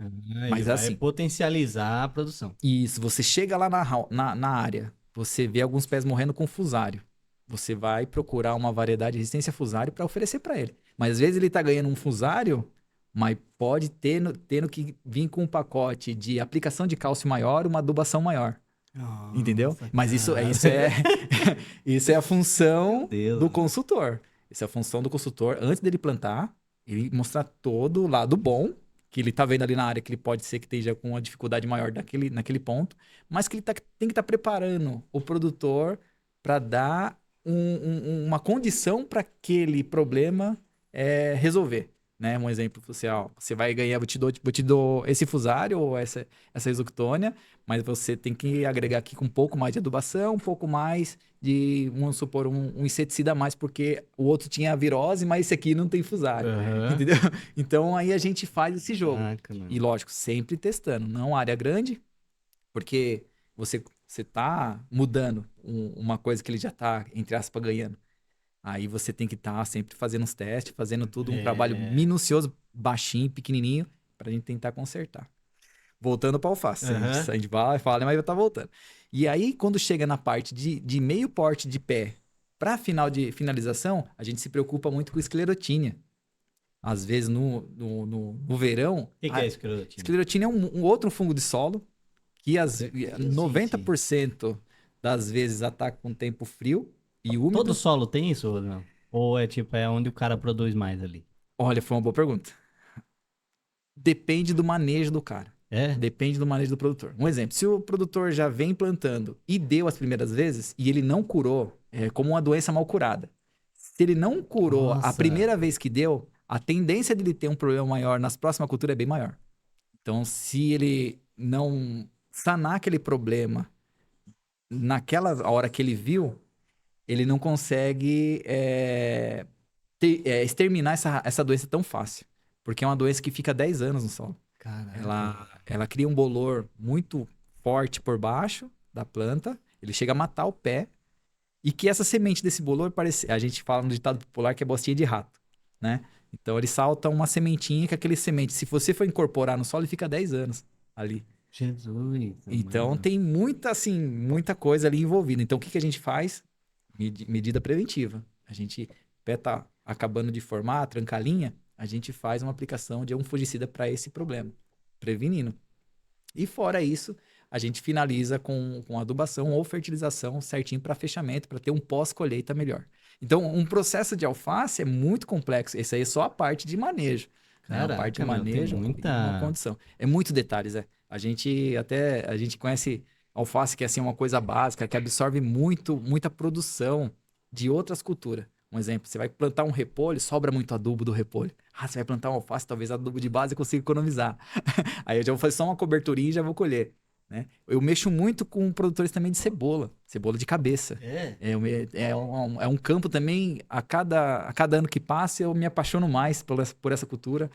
Ele
Mas
vai
assim,
potencializar a produção.
isso, você chega lá na área, você vê alguns pés morrendo com fusário. Você vai procurar uma variedade de resistência a fusário para oferecer para ele. Mas às vezes ele tá ganhando um fusário, mas pode tendo que vir com um pacote de aplicação de cálcio maior, uma adubação maior. Entendeu?
Nossa,
Mas
cara.
isso é a função
Meu Deus.
do consultor. Isso é a função do consultor antes dele plantar, ele mostrar todo o lado bom que ele tá vendo ali na área que ele pode ser que esteja com uma dificuldade maior naquele ponto, mas que ele tem que estar preparando o produtor para dar uma condição para aquele problema resolver. Né? Um exemplo, você vai ganhar, vou te dar esse fusário ou essa exoctônia, mas você tem que agregar aqui com um pouco mais de adubação, um pouco mais de, vamos supor, um inseticida a mais, porque o outro tinha virose, mas esse aqui não tem fusário.
Aham.
Entendeu? Então aí a gente faz esse jogo.
Caraca, mano.
E lógico, sempre testando, não área grande, porque você tá mudando uma coisa que ele já tá, entre aspas, ganhando. Aí você tem que estar sempre fazendo os testes, fazendo tudo, um trabalho
É.
minucioso, baixinho, pequenininho, pra gente tentar consertar. Voltando para alface.
Aham.
A gente vai, fala, mas tá voltando. E aí, quando chega na parte de meio porte de pé para final de finalização, a gente se preocupa muito com esclerotínia. Às vezes, no verão,
O que é esclerotina?
esclerotínia é um outro fungo de solo que
Sim.
90% das vezes ataca com tempo frio e
Todo
úmido.
solo tem isso ou não? Ou é tipo, é onde o cara produz mais ali?
Olha, foi uma boa pergunta. Depende do manejo do cara.
É?
Depende do manejo do produtor. Um exemplo, se o produtor já vem plantando e deu as primeiras vezes e ele não curou, é como uma doença mal curada. Se ele não curou a
Nossa.
primeira vez que deu, a tendência dele ter um problema maior nas próximas culturas é bem maior. Então, se ele não sanar aquele problema naquela hora que ele viu, ele não consegue exterminar essa doença tão fácil. Porque é uma doença que fica 10 anos no solo.
Caraca.
Ela cria um bolor muito forte por baixo da planta, ele chega a matar o pé, e que essa semente desse bolor parece. A gente fala no ditado popular que é bostinha de rato, né? Então ele salta uma sementinha, que aquele semente, se você for incorporar no solo, ele fica 10 anos ali.
Jesus,
Então
mano.
tem muita, assim, muita coisa ali envolvida. Então o que que a gente faz? Medida preventiva. A gente, o pé tá acabando de formar, trancar a linha, a gente faz uma aplicação de um fungicida para esse problema, prevenindo. E fora isso, a gente finaliza com adubação ou fertilização certinho para fechamento, para ter um pós-colheita melhor. Então, um processo de alface é muito complexo. Esse aí é só a parte de manejo, né? A parte de
Caraca, meu, tem
manejo e uma
muita.
condição. É muito detalhes, é. A gente conhece alface que é assim uma coisa básica, que absorve muita produção de outras culturas. Um exemplo, você vai plantar um repolho, sobra muito adubo do repolho. Ah, você vai plantar um alface, talvez adubo de base eu consiga economizar. Aí eu já vou fazer só uma coberturinha e já vou colher, né? Eu mexo muito com produtores também de cebola, cebola de cabeça.
É.
É um campo também, a cada ano que passa, eu me apaixono mais por essa cultura,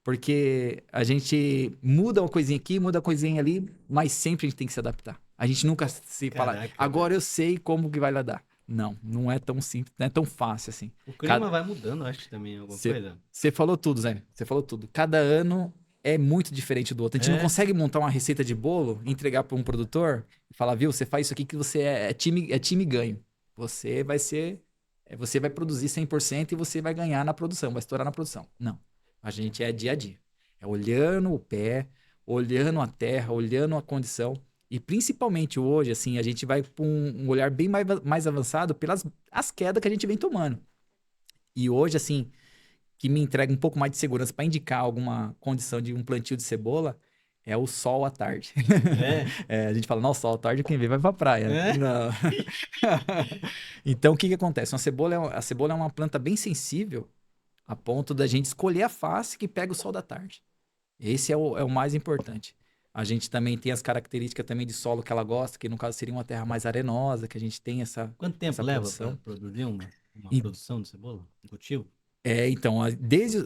porque a gente muda uma coisinha aqui, muda uma coisinha ali, mas sempre a gente tem que se adaptar. A gente nunca se fala,
Caraca,
agora
velho.
eu sei como que vai lá dar. Não, não é tão simples, não é tão fácil assim.
O clima vai mudando, acho que também alguma
Você
coisa.
falou tudo, Zé. Você falou tudo. Cada ano é muito diferente do outro. A gente não
É.
consegue montar uma receita de bolo, entregar para um produtor e falar, viu, você faz isso aqui que você é time ganho. Você vai ser. Você vai produzir 100% e você vai ganhar na produção, vai estourar na produção. Não. A gente é dia a dia. É olhando o pé, olhando a terra, olhando a condição. E principalmente hoje, assim, a gente vai com um olhar bem mais avançado pelas as quedas que a gente vem tomando. E hoje, assim, que me entrega um pouco mais de segurança para indicar alguma condição de um plantio de cebola é o sol à tarde.
É.
A gente fala, nossa, sol à tarde quem vê vai pra praia.
É.
Não. Então, o que que acontece? A cebola é uma planta bem sensível a ponto da gente escolher a face que pega o sol da tarde. Esse é o mais importante. A gente também tem as características também de solo que ela gosta, que no caso seria uma terra mais arenosa, que a gente tem
Quanto tempo
essa
leva para
produção.
produzir uma
E
produção de cebola? Um cultivo?
então,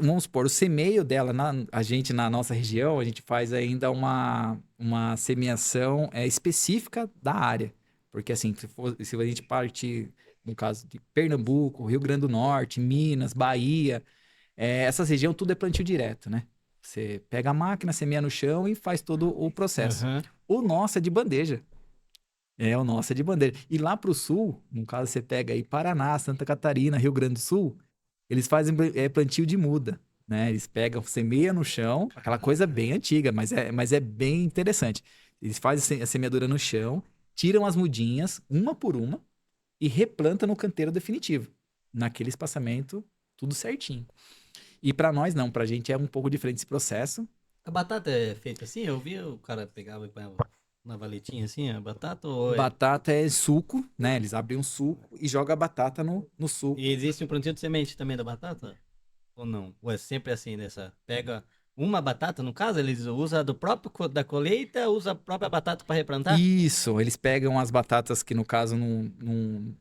vamos supor, o semeio dela, a gente na nossa região, a gente faz ainda uma semeação específica da área. Porque assim, se a gente partir, no caso de Pernambuco, Rio Grande do Norte, Minas, Bahia, essas regiões tudo é plantio direto, né? Você pega a máquina, semeia no chão e faz todo o processo.
Aham.
O nosso é de bandeja. O nosso é de bandeja. E lá pro sul, no caso você pega aí Paraná, Santa Catarina, Rio Grande do Sul, eles fazem plantio de muda, né? Eles pegam, semeia no chão, aquela coisa bem antiga, mas é bem interessante. Eles fazem a semeadura no chão, tiram as mudinhas, uma por uma, e replantam no canteiro definitivo. Naquele espaçamento, tudo certinho. E para nós não, pra gente é um pouco diferente esse processo.
A batata é feita assim? Eu vi o cara pegava e põe na valetinha assim, a batata ou é...
Batata é suco, né? Eles abrem um suco e jogam a batata no suco.
E existe um plantio de semente também da batata? Ou não? Ou é sempre assim nessa? Pega uma batata, no caso, eles usam do próprio da colheita, usa a própria batata para replantar?
Isso, eles pegam as batatas que no caso não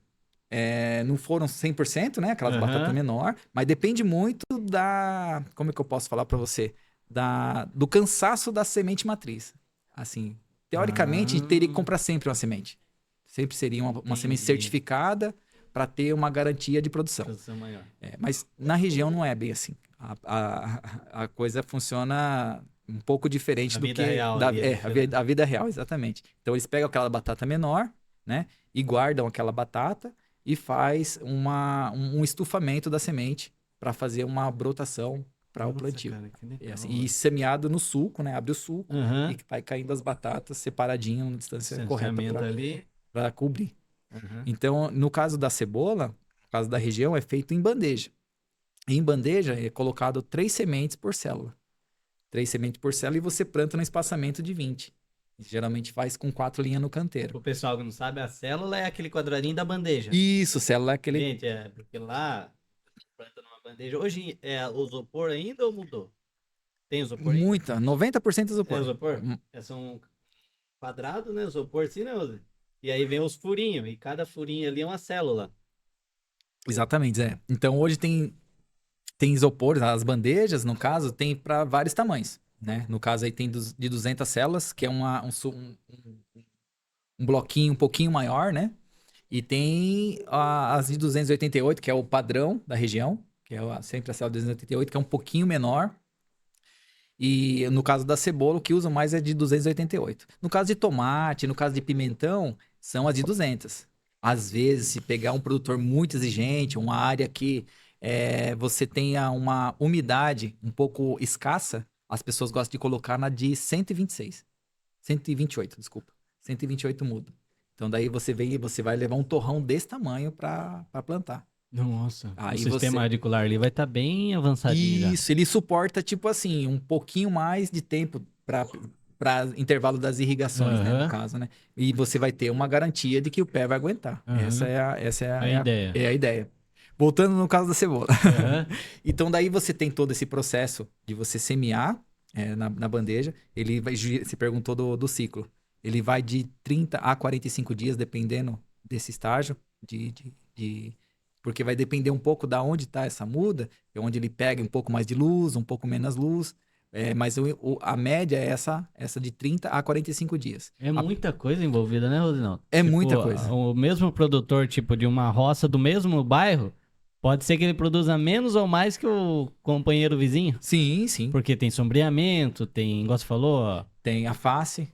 foram 100%, né? Aquelas batatas
Aham.
menor, mas depende muito como é que eu posso falar para você? Do cansaço da semente matriz. Assim, teoricamente, a gente teria que
Ah,
comprar sempre uma semente. Sempre seria uma semente
entendi.
certificada para ter uma garantia de produção.
Produção maior.
Mas na região não é bem assim. A coisa funciona um pouco diferente
A
do
vida
que
real ali é diferente.
a vida real, exatamente. Então eles pegam aquela batata menor, né? E guardam aquela batata e faz um estufamento da semente para fazer uma brotação para o
Nossa,
plantio.
cara, que
E,
legal,
assim, e
velho.
semeado no suco, né? Abre o suco e
Aham.
vai caindo as batatas separadinho na distância correta
Distanciamento ali.
para cobrir.
Aham.
Então, no caso da cebola, no caso da região, é feito em bandeja. Em bandeja é colocado 3 sementes por célula. 3 sementes por célula e você planta no espaçamento de 20. Geralmente faz com 4 linhas no canteiro.
O pessoal que não sabe, a célula é aquele quadradinho da bandeja.
Isso, célula é aquele.
Gente, é porque lá planta numa bandeja. Hoje é o isopor ainda ou mudou? Tem isopor ainda?
90%
É
isopor.
isopor? É só um quadrado, né? Isopor assim, né? E aí vem os furinhos, e cada furinho ali é uma célula.
Exatamente, Zé. Então hoje tem isopor, as bandejas, no caso, tem para vários tamanhos, né? No caso aí tem de 200 células, que é um bloquinho um pouquinho maior, né? E tem as de 288, que é o padrão da região, que é sempre a célula 288, que é um pouquinho menor. E no caso da cebola, o que usa mais é de 288. No caso de tomate, no caso de pimentão, são as de 200. Às vezes, se pegar um produtor muito exigente, uma área que você tenha uma umidade um pouco escassa, as pessoas gostam de colocar na de 126. 128, desculpa. 128 muda. Então daí você vai levar um torrão desse tamanho para plantar.
Nossa, o
Aí
sistema
você
radicular ali vai estar bem avançadinho já.
Isso, ele suporta, tipo assim, um pouquinho mais de tempo para intervalo das irrigações, né, no
Aham,
caso, né? E você vai ter uma garantia de que o pé vai aguentar. Essa
aham.
é a, essa é a,
A
é a,
ideia.
é a ideia. Voltando no caso da cebola.
Aham.
Então, daí você tem todo esse processo de você semear na bandeja. Ele vai, você perguntou do ciclo. Ele vai de 30 a 45 dias, dependendo desse estágio porque vai depender um pouco da onde está essa muda, é onde ele pega um pouco mais de luz, um pouco menos luz, mas a média é essa de 30 a 45 dias.
É muita coisa envolvida, né, Rodinaldo?
É
Tipo,
muita coisa.
o mesmo produtor, tipo, de uma roça do mesmo bairro, pode ser que ele produza menos ou mais que o companheiro vizinho.
Sim, sim.
Porque tem sombreamento, tem, igual você falou, ó.
Tem a face.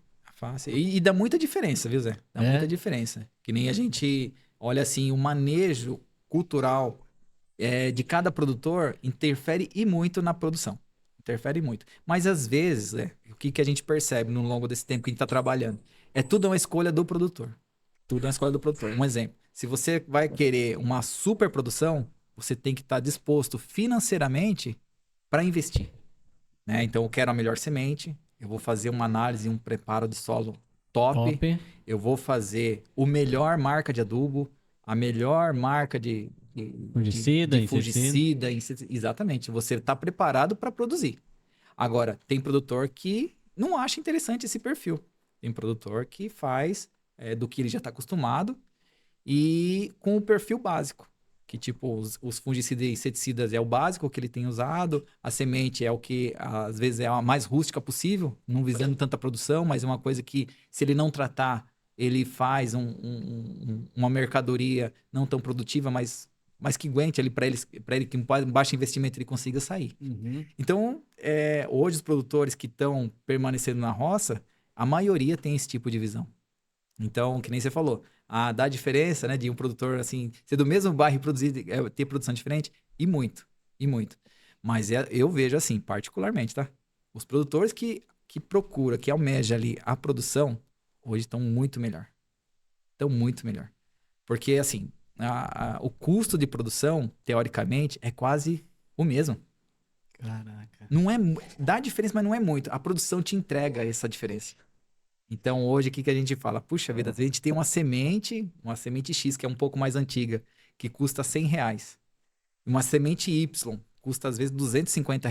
E dá muita diferença, viu, Zé? Dá muita
É?
diferença. Que nem a gente olha assim, o manejo cultural de cada produtor interfere e muito na produção. Interfere muito. Mas às vezes, o que a gente percebe no longo desse tempo que a gente está trabalhando? É tudo uma escolha do produtor. Tudo é uma escolha do produtor. Um exemplo. Se você vai querer uma super produção, você tem que estar disposto financeiramente para investir, né? Então, eu quero a melhor semente, eu vou fazer uma análise, um preparo de solo top,
Top.
eu vou fazer o melhor marca de adubo, a melhor marca
Fungicida,
de
inseticida.
fungicida, exatamente. Você está preparado para produzir. Agora, tem produtor que não acha interessante esse perfil. Tem produtor que faz do que ele já está acostumado e com o perfil básico. Que tipo, os fungicidas e inseticidas é o básico que ele tem usado, a semente é o que às vezes é a mais rústica possível, não visando tanta produção, mas é uma coisa que se ele não tratar, ele faz uma mercadoria não tão produtiva, mas que aguente ali para ele que com baixo investimento ele consiga sair.
Uhum.
Então, hoje os produtores que estão permanecendo na roça, a maioria tem esse tipo de visão. Então, que nem você falou, dá diferença, né, de um produtor assim, ser do mesmo bairro e produzir, ter produção diferente, e muito, e muito. Mas eu vejo assim, particularmente, tá? Os produtores que procura, que almeja ali a produção, hoje estão muito melhor. Estão muito melhor. Porque, assim, o custo de produção, teoricamente, é quase o mesmo.
Caraca.
Não é, dá diferença, mas não é muito. A produção te entrega essa diferença. Então, hoje, o que a gente fala? Puxa vida, às vezes a gente tem uma semente X, que é um pouco mais antiga, que custa R$ 100. Uma semente Y custa, às vezes, R$ 250.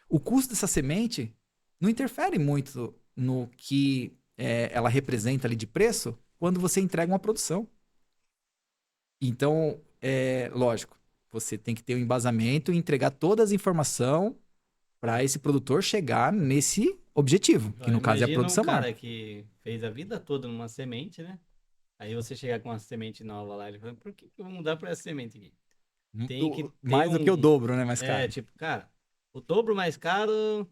O custo dessa semente não interfere muito no que ela representa ali de preço quando você entrega uma produção. Então, lógico, você tem que ter um embasamento e entregar todas as informações para esse produtor chegar nesse objetivo, que no caso é a
Imagina um
produção maior.
cara que fez a vida toda numa semente, né? Aí você chegar com uma semente nova lá, ele fala, por que que eu vou mudar pra essa semente aqui? Tem que ter
Mais do que o dobro, né? Mais caro.
tipo, cara, o dobro mais caro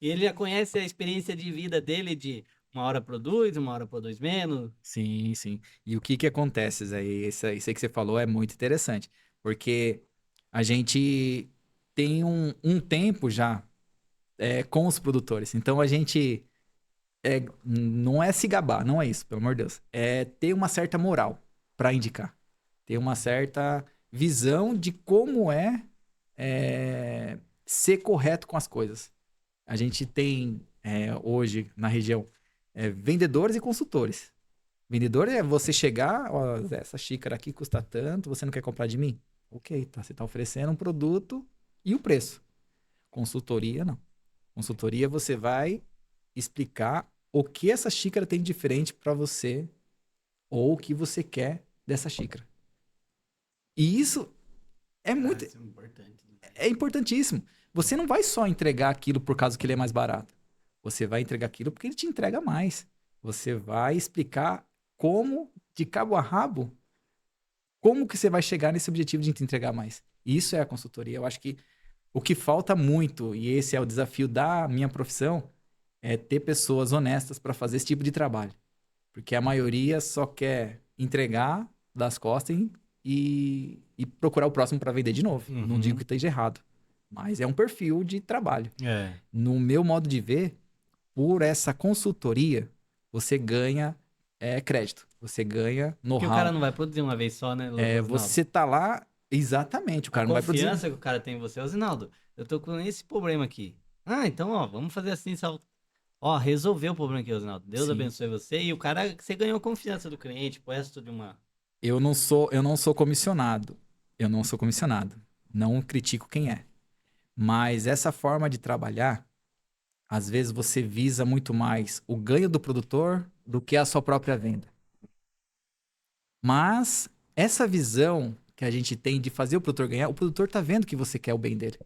e ele já conhece a experiência de vida dele de uma hora produz menos.
Sim, sim. E o que acontece, Zé? Isso aí que você falou é muito interessante. Porque a gente tem um tempo já com os produtores. Então a gente não é se gabar, não é isso, pelo amor de Deus. É ter uma certa moral para indicar. Ter uma certa visão de como ser correto com as coisas. A gente tem hoje na região vendedores e consultores. Vendedor é você chegar, ó, Zé, essa xícara aqui custa tanto, você não quer comprar de mim? Ok, tá. Você está oferecendo um produto e o preço. Consultoria, não. Consultoria, você vai explicar o que essa xícara tem de diferente para você ou o que você quer dessa xícara. E isso é muito,
Isso é importante.
é importantíssimo. Você não vai só entregar aquilo por causa que ele é mais barato. Você vai entregar aquilo porque ele te entrega mais. Você vai explicar como, de cabo a rabo, como que você vai chegar nesse objetivo de te entregar mais. Isso é a consultoria. Eu acho que o que falta muito, e esse é o desafio da minha profissão, é ter pessoas honestas para fazer esse tipo de trabalho. Porque a maioria só quer entregar das costas e procurar o próximo para vender de novo. Não digo que esteja errado, mas é um perfil de trabalho.
É.
No meu modo de ver, por essa consultoria, você ganha crédito, você ganha
Porque o cara
know-how.
não vai produzir uma vez só, né, Osinaldo?
Você tá lá, exatamente, o
A
cara não vai produzir.
confiança que o cara tem em você, Osinaldo, eu tô com esse problema aqui. Ah, então, ó, vamos fazer assim, ó, resolveu o problema aqui, Osinaldo. Deus
Sim.
abençoe você. E o cara, você ganhou a confiança do cliente, posto de uma.
Eu não sou comissionado. Eu não sou comissionado. Não critico quem é. Mas essa forma de trabalhar, às vezes você visa muito mais o ganho do produtor do que a sua própria venda. Mas essa visão que a gente tem de fazer o produtor ganhar, o produtor tá vendo que você quer o bem dele.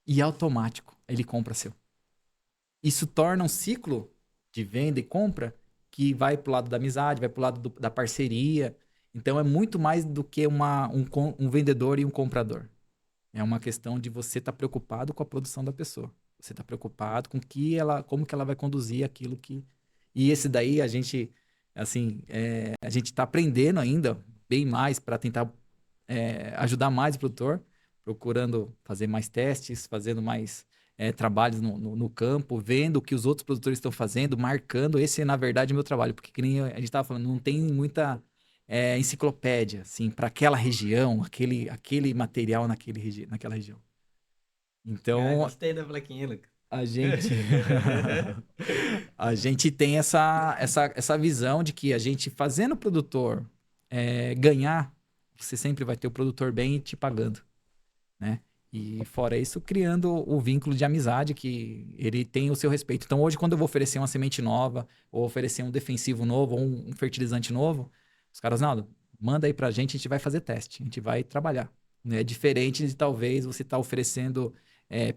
E é automático, ele compra seu. Isso torna um ciclo de venda e compra que vai pro lado da amizade, vai pro lado da parceria. Então é muito mais do que um vendedor e um comprador. É uma questão de você estar preocupado com a produção da pessoa. Você está preocupado com como que ela vai conduzir aquilo que. E esse daí assim, a gente está aprendendo ainda bem mais para tentar ajudar mais o produtor, procurando fazer mais testes, fazendo mais trabalhos no campo, vendo o que os outros produtores estão fazendo, marcando. Esse é, na verdade, o meu trabalho, porque que nem a gente estava falando, não tem muita enciclopédia, assim, para aquela região, aquele material naquela região.
Ah,
Então,
gostei da plaquinha, Lucas.
a gente a gente tem essa visão de que a gente fazendo o produtor ganhar, você sempre vai ter o produtor bem te pagando, né? E fora isso, criando o vínculo de amizade que ele tem o seu respeito. Então, hoje, quando eu vou oferecer uma semente nova, ou oferecer um defensivo novo, ou um fertilizante novo, os caras, Naldo, manda aí pra gente, a gente vai fazer teste, a gente vai trabalhar. Né? Diferente de talvez você estar oferecendo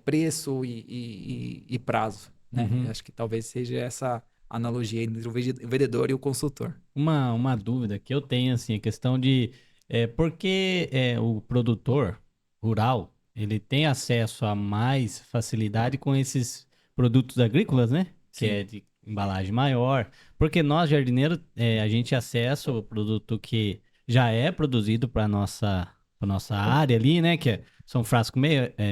preço e prazo, né? Eu
Uhum.
acho que talvez seja essa analogia entre o vendedor e o consultor.
Uma dúvida que eu tenho, assim, a questão de por que o produtor rural ele tem acesso a mais facilidade com esses produtos agrícolas, né? Que
Sim.
é de embalagem maior. Porque nós, jardineiros, a gente acessa o produto que já é produzido para nossa área ali, né? São frascos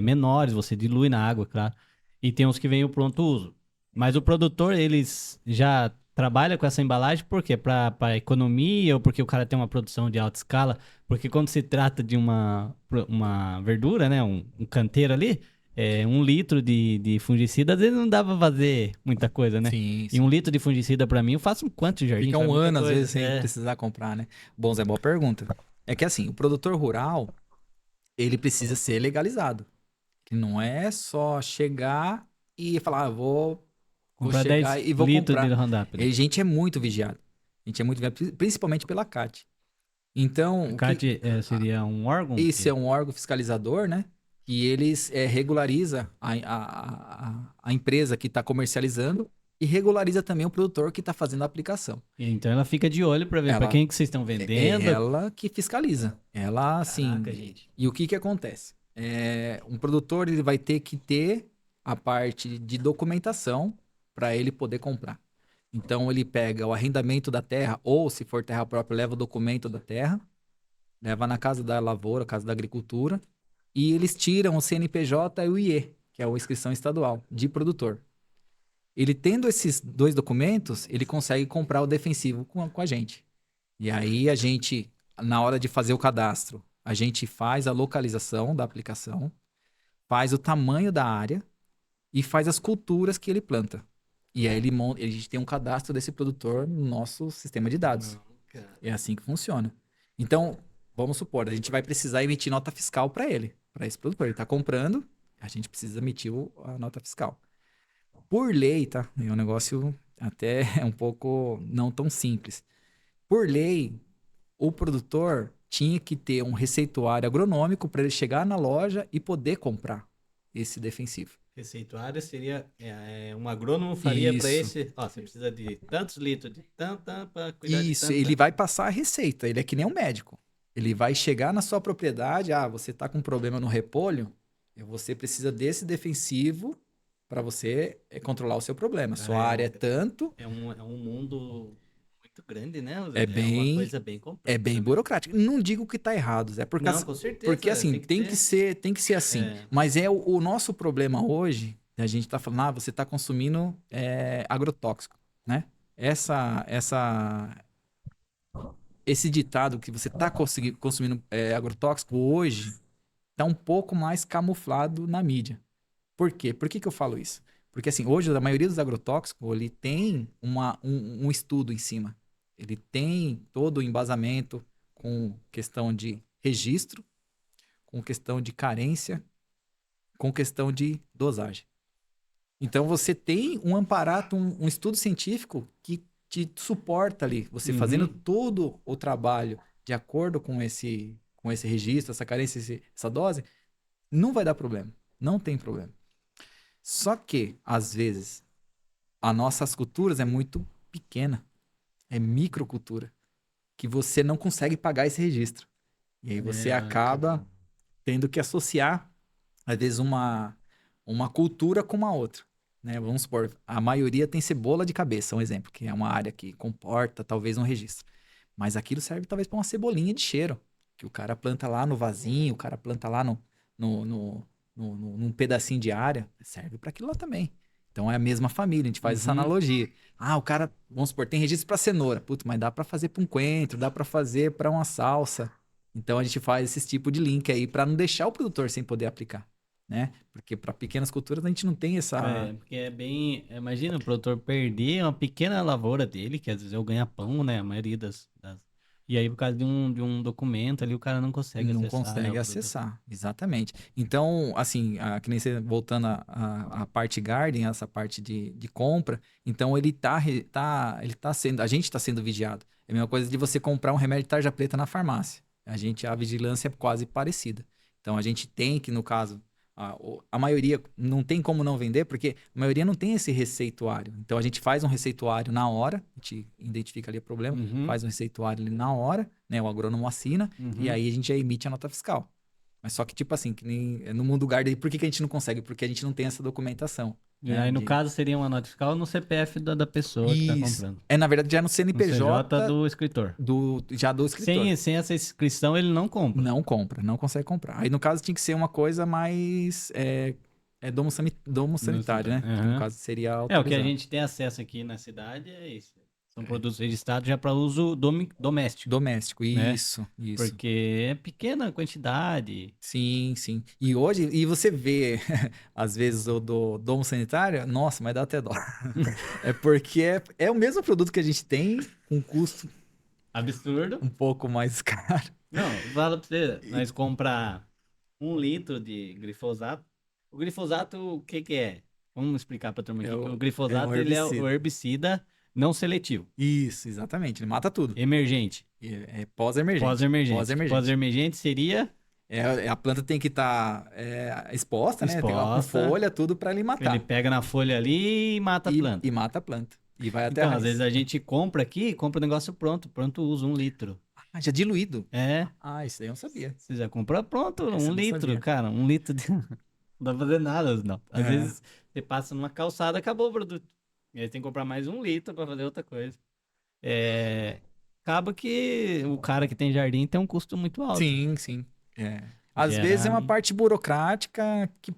menores, você dilui na água, claro. E tem uns que vêm o pronto uso. Mas o produtor, eles já trabalha com essa embalagem por quê? Para economia ou porque o cara tem uma produção de alta escala? Porque quando se trata de uma verdura, né? Um canteiro ali, 1 litro de fungicida, às vezes não dá pra fazer muita coisa, né?
Sim,
E
sim.
1 litro de fungicida pra mim, eu faço um quanto de jardim?
Fica
Faz
um
muita
ano, às
coisa.
vezes, sem precisar comprar, né? Bom, Zé, boa pergunta. É que assim, o produtor rural, ele precisa ser legalizado. Que não é só chegar e falar, vou
Comprar
chegar
10
e vou
litros de
comprar.
Roundup ali.
A gente é muito vigiado. A gente é muito vigiado, principalmente pela CAT.
A
Então,
CAT seria um órgão
esse é
que...
um órgão fiscalizador, né? E eles regulariza a empresa que está comercializando e regulariza também o produtor que está fazendo a aplicação.
Então ela fica de olho pra ver pra
Ela
quem que vocês estão
é
vendendo.
ela que fiscaliza. Ela, assim.
Caraca, gente.
E o que que acontece? Um produtor ele vai ter que ter a parte de documentação para ele poder comprar. Então ele pega o arrendamento da terra, ou se for terra própria, leva o documento da terra, leva na casa da lavoura, casa da agricultura, e eles tiram o CNPJ e o IE, que é a inscrição estadual, de produtor. Ele tendo esses dois documentos, ele consegue comprar o defensivo com a gente. E aí a gente, na hora de fazer o cadastro, a gente faz a localização da aplicação, faz o tamanho da área e faz as culturas que ele planta. E aí a gente tem um cadastro desse produtor no nosso sistema de dados.
Não, cara.
É assim que funciona. Então, vamos supor, a gente vai precisar emitir nota fiscal para ele, para esse produtor. Ele está comprando, a gente precisa emitir a nota fiscal. Por lei, tá? É um negócio até um pouco não tão simples. Por lei, o produtor tinha que ter um receituário agronômico para ele chegar na loja e poder comprar esse defensivo.
Receituário seria um agrônomo faria para
Isso.
esse, ó, você precisa de tantos litros de tanta para cuidar de
Isso,
tanta.
ele vai passar a receita, ele é que nem um médico. Ele vai chegar na sua propriedade, você está com um problema no repolho, você precisa desse defensivo para você controlar o seu problema. Sua área é tanto,
É um mundo muito grande, né?
é
É uma
bem,
coisa bem complexa.
é bem
mesmo.
burocrático. Não digo que está errado, Zé,
Não, com certeza.
porque assim, tem que ser assim.
É.
Mas o nosso problema hoje, a gente está falando, você está consumindo agrotóxico, né? Esse ditado que você está consumindo agrotóxico hoje está um pouco mais camuflado na mídia. Por quê? Por que que eu falo isso? Porque assim, hoje a maioria dos agrotóxicos, ele tem um estudo em cima. Ele tem todo o embasamento com questão de registro, com questão de carência, com questão de dosagem. Então você tem um amparato, um estudo científico que te suporta ali, você fazendo todo o trabalho de acordo com esse registro, essa carência, essa dose, não vai dar problema. Não tem problema. Só que, às vezes, as nossas culturas é muito pequena. É microcultura. Que você não consegue pagar esse registro. E aí você acaba tendo que associar, às vezes, uma cultura com uma outra. Né? Vamos supor, a maioria tem cebola de cabeça, um exemplo, que é uma área que comporta talvez um registro. Mas aquilo serve talvez para uma cebolinha de cheiro, que o cara planta lá no vasinho, o cara planta lá num pedacinho de área, serve para aquilo lá também. Então é a mesma família, a gente faz essa analogia. O cara, vamos supor, tem registro para cenoura, putz, mas dá para fazer para um coentro, dá para fazer para uma salsa. Então a gente faz esse tipo de link aí para não deixar o produtor sem poder aplicar, né? Porque para pequenas culturas a gente não tem essa.
Porque é bem. Imagina o produtor perder uma pequena lavoura dele, que às vezes é o ganha-pão, né? A maioria E aí, por causa de um documento ali, o cara não consegue
Não
acessar.
consegue
né, o produto.
acessar, exatamente. Então, assim, que nem você, voltando à parte garden, essa parte de compra, então ele tá sendo, a gente está sendo vigiado. É a mesma coisa de você comprar um remédio de tarja preta na farmácia. A vigilância é quase parecida. Então, a gente tem que, no caso, a maioria não tem como não vender, porque a maioria não tem esse receituário. Então, a gente faz um receituário na hora, a gente identifica ali o problema, faz um receituário ali na hora, né? O agrônomo assina, e aí a gente já emite a nota fiscal. Mas só que, tipo assim, que nem no mundo garden, por que a gente não consegue? Porque a gente não tem essa documentação.
E aí, no caso, seria uma nota fiscal no CPF da pessoa que tá comprando.
Na verdade, já no CNPJ
No CJ do escritor.
já do escritor.
Sem essa inscrição, ele não compra.
Não compra, não consegue comprar. Aí, no caso, tinha que ser uma coisa mais domo sanitário, né? Que, no caso, seria autorizado.
O que a gente tem acesso aqui na cidade é isso. São produtos registrados já para uso doméstico.
Doméstico,
né?
isso.
Porque é pequena quantidade.
Sim. E hoje, você vê, às vezes, o do domo sanitário, nossa, mas dá até dó. É porque é o mesmo produto que a gente tem, com custo
absurdo,
um pouco mais caro.
Não, fala pra você, nós comprar 1 litro de glifosato. O glifosato, o que é? Vamos explicar pra turma aqui. O glifosato, ele é o herbicida não seletivo.
Isso, exatamente. Ele mata tudo.
Emergente.
É pós-emergente.
Pós-emergente seria...
a planta tem que estar exposta, né? Tem com folha, tudo para ele matar.
Ele pega na folha ali e mata a planta.
E mata a planta. E vai até
então, às vezes a gente compra o negócio pronto uso, 1 litro.
Já diluído?
É.
Isso aí eu não sabia.
Você já comprou pronto, 1 litro, cara. 1 litro de... Não dá pra fazer nada, não. Às vezes você passa numa calçada, acabou o produto. E aí tem que comprar mais 1 litro pra fazer outra coisa. Acaba que o cara que tem jardim tem um custo muito alto.
Sim. Às vezes é uma parte burocrática que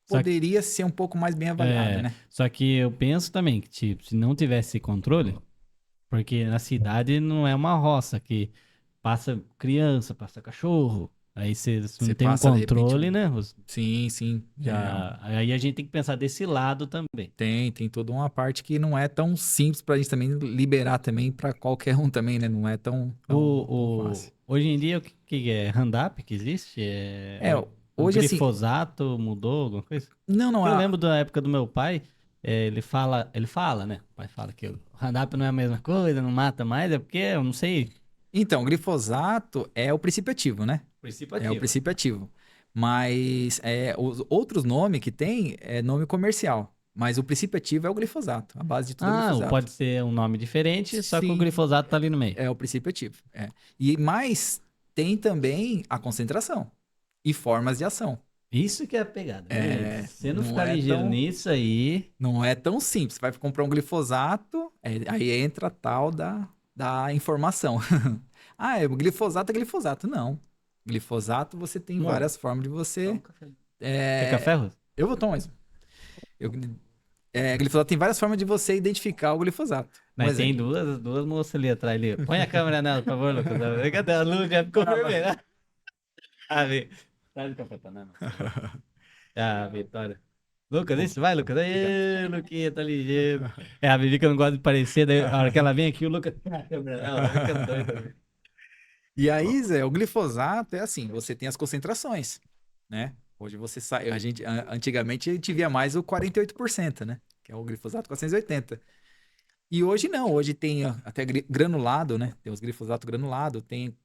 poderia ser um pouco mais bem avaliada, né?
Só que eu penso também que, tipo, se não tivesse controle, porque na cidade não é uma roça que passa criança, passa cachorro, aí você não tem um controle, né?
Sim.
Aí a gente tem que pensar desse lado também.
Tem toda uma parte que não é tão simples pra gente também liberar também pra qualquer um também, né? Não é tão fácil.
Hoje em dia, o que é? Roundup que existe?
Hoje,
o glifosato mudou alguma coisa?
Não.
Eu lembro da época do meu pai, ele fala, né? O pai fala que o Roundup não é a mesma coisa, não mata mais, é porque, eu não sei,
Então, glifosato é o princípio ativo, né?
Princípio
É o princípio ativo. Mas os outros nomes que tem é nome comercial. Mas o princípio ativo é o glifosato. A base de tudo é o
Ah,
glifosato.
pode ser um nome diferente, só que o
Sim,
glifosato tá ali no meio.
é o princípio ativo. É. Mas tem também a concentração e formas de ação.
Isso que é a pegada.
É,
Se você não
não
ficar
é
ligeiro
tão,
nisso aí.
não é tão simples. Você vai comprar um glifosato, aí entra a tal da informação. O glifosato é glifosato. Não. Glifosato você tem
Amor,
várias formas de
dá um
você.
café. Quer
é,
café, Rose?
Eu vou tomar isso. Eu, glifosato tem várias formas de você identificar o glifosato. Um
Mas tem
exemplo.
duas moças ali atrás ali. Põe a câmera nela, por favor, Lucas. Cadê a luz? Já ficou vermelha. Ah, Vi. Traz o café pra nós, por favor. Ah, Vitória. Lucas, isso vai, Lucas. Aê, Luquinha, tá ligeiro. É, a Vivi que eu não gosto de parecer, daí a hora que ela vem aqui, o Lucas. A câmera, ela fica doida.
E aí, Zé, o glifosato é assim, você tem as concentrações, né? Hoje você sai, antigamente a gente via mais o 48%, né? Que é o glifosato 480. E hoje não, hoje tem até granulado, né? Tem os glifosato granulado, tem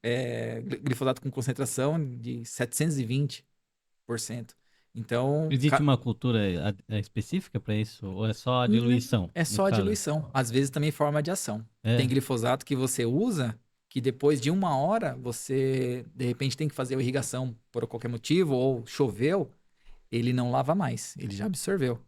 glifosato com concentração de 720%. Então,
Existe uma cultura específica para isso? Ou é só a
não,
diluição,
é
no
só a
caso?
diluição. Às vezes também forma de ação. Tem
É.
glifosato que você usa que depois de 1 hora você, de repente, tem que fazer a irrigação por qualquer motivo ou choveu, ele não lava mais, ele já absorveu.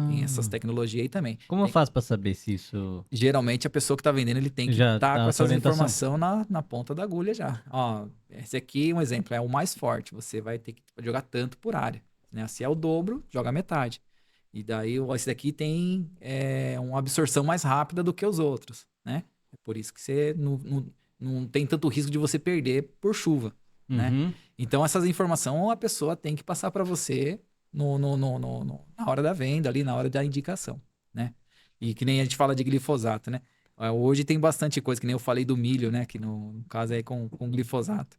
Tem essas
Ah,
tecnologias aí também.
como eu faço para saber se isso
Geralmente a pessoa que está vendendo, ele tem que
já
estar
dá
com
essa
essas
orientação?
informações na ponta da agulha já. Ó, esse aqui, um exemplo, é o mais forte. Você vai ter que jogar tanto por área, né? Se é o dobro, joga metade. E daí, esse daqui tem uma absorção mais rápida do que os outros, né? É por isso que você não tem tanto risco de você perder por chuva, né?
Uhum.
Então, essas informações a pessoa tem que passar para você na hora da venda, ali na hora da indicação, né? E que nem a gente fala de glifosato, né? Hoje tem bastante coisa, que nem eu falei do milho, né? Que no caso aí com glifosato.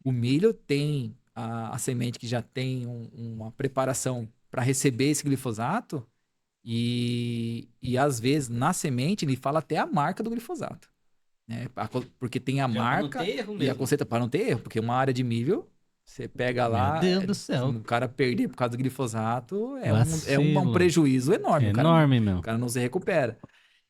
O milho tem a semente que já tem uma preparação para receber esse glifosato e às vezes na semente ele fala até a marca do glifosato, né? Porque tem a
Já para não
marca
ter erro
e a
mesmo.
conceita para não ter erro, porque uma área de milho você pega
Meu
lá,
Deus do
se
céu.
o cara perder por causa do glifosato é um
Vacilo.
prejuízo enorme.
Enorme,
O
meu.
cara não se recupera.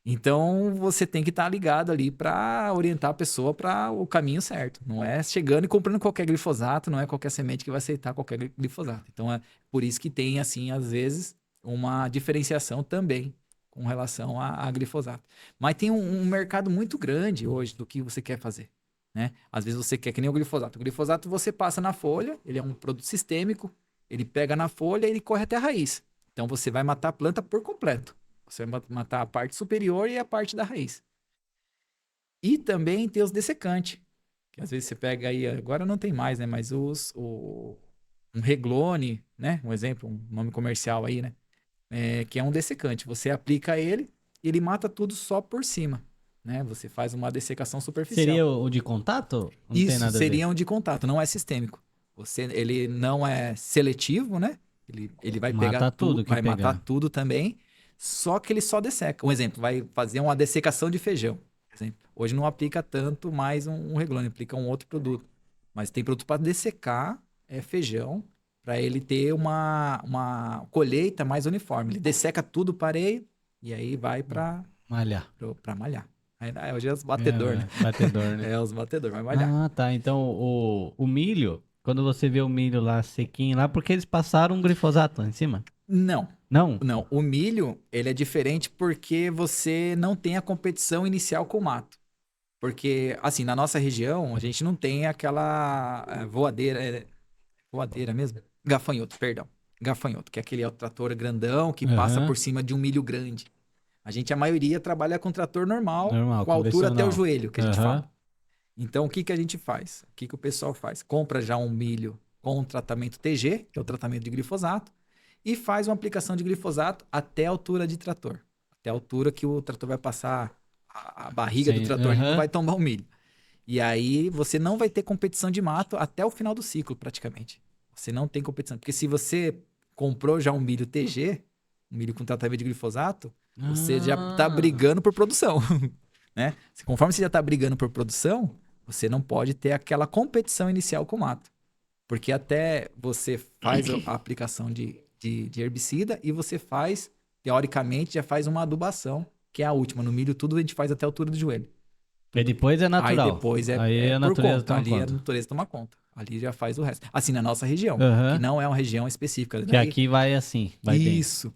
Então você tem que estar ligado ali para orientar a pessoa para o caminho certo. Não é chegando e comprando qualquer glifosato, não é qualquer semente que vai aceitar qualquer glifosato. Então é por isso que tem, assim, às vezes, uma diferenciação também com relação a glifosato. Mas tem um mercado muito grande hoje do que você quer fazer, né? Às vezes você quer que nem o glifosato. O glifosato você passa na folha, ele é um produto sistêmico, ele pega na folha e ele corre até a raiz. Então você vai matar a planta por completo. Você vai matar a parte superior e a parte da raiz. E também tem os dessecantes, que às vezes você pega aí, agora não tem mais, né? Mas um Reglone, né? Um exemplo, um nome comercial aí, né? Que é um dessecante. Você aplica ele e ele mata tudo só por cima, né? Você faz uma dessecação superficial.
Seria o de contato? Não tem
Isso
nada a ver.
seria um de contato, não é sistêmico. Ele não é seletivo, né? Ele vai pegar
Mata tudo
tudo,
que
vai matar
pegar.
tudo também, só que ele só desseca. Um exemplo, vai fazer uma dessecação de feijão. Por exemplo. Hoje não aplica tanto mais um Reglone, aplica um outro produto. Mas tem produto para dessecar feijão, para ele ter uma colheita mais uniforme. Ele desseca tudo, pareio, e aí vai para
Malhar.
malhar. Hoje é os batedor, né?
Batedor, né?
É os batedor, vai malhar.
Ah, tá. Então o milho, quando você vê o milho lá sequinho lá, porque eles passaram um glifosato lá em cima?
Não,
Não?
não. O milho, ele é diferente porque você não tem a competição inicial com o mato. Porque, assim, na nossa região, a gente não tem aquela voadeira, voadeira mesmo? Gafanhoto, perdão. Gafanhoto, que é aquele trator grandão que passa
Aham.
por cima de um milho grande. A maioria, trabalha com trator normal,
Normal,
com altura até o
convencional.
joelho, que a gente
Aham.
fala. Então, o que que a gente faz? O que que o pessoal faz? Compra já um milho com tratamento TG, que é o tratamento de glifosato, e faz uma aplicação de glifosato até a altura de trator. Até a altura que o trator vai passar a barriga do
Sim,
trator, ele não
aham.
vai tombar o milho. E aí você não vai ter competição de mato até o final do ciclo, praticamente. Você não tem competição. Porque se você comprou já um milho TG, um milho com tratamento de glifosato, você já está
Ah,
brigando por produção, né? Conforme você já está brigando por produção, Você não pode ter aquela competição inicial com o mato. Porque até você faz a aplicação de herbicida e você faz, teoricamente, já faz uma adubação, que é a última. No milho, tudo a gente faz até a altura do joelho.
E depois é
Aí
natural.
depois
Aí
é
a
por
natureza
conta.
toma
Ali a
conta.
natureza toma conta. Ali já faz o resto. Assim, na nossa região, que
Aham.
não é uma região específica.
Que
Daí,
aqui vai assim, vai bem.
isso.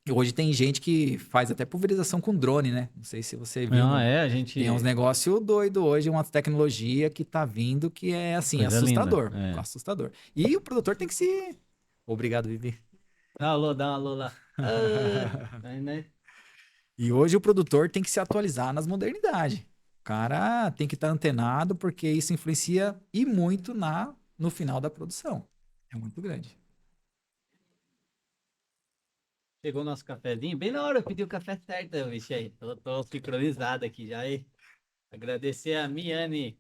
E hoje tem gente que faz até pulverização com drone, né? Não sei se você viu.
Não, a
Tem uns
gente...
negócios doidos hoje, uma tecnologia que tá vindo que é, assim,
Coisa linda.
assustador.
É.
Assustador. E o produtor tem que se... Obrigado, Vivi.
Dá um alô lá. Ah, aí, né?
E hoje o produtor tem que se atualizar nas modernidades. O cara tem que estar antenado porque isso influencia e muito no final da produção. É muito grande.
Chegou o nosso cafezinho. Bem na hora, eu pedi o café certo, bicho aí. Tô sincronizado aqui já. E agradecer a Miane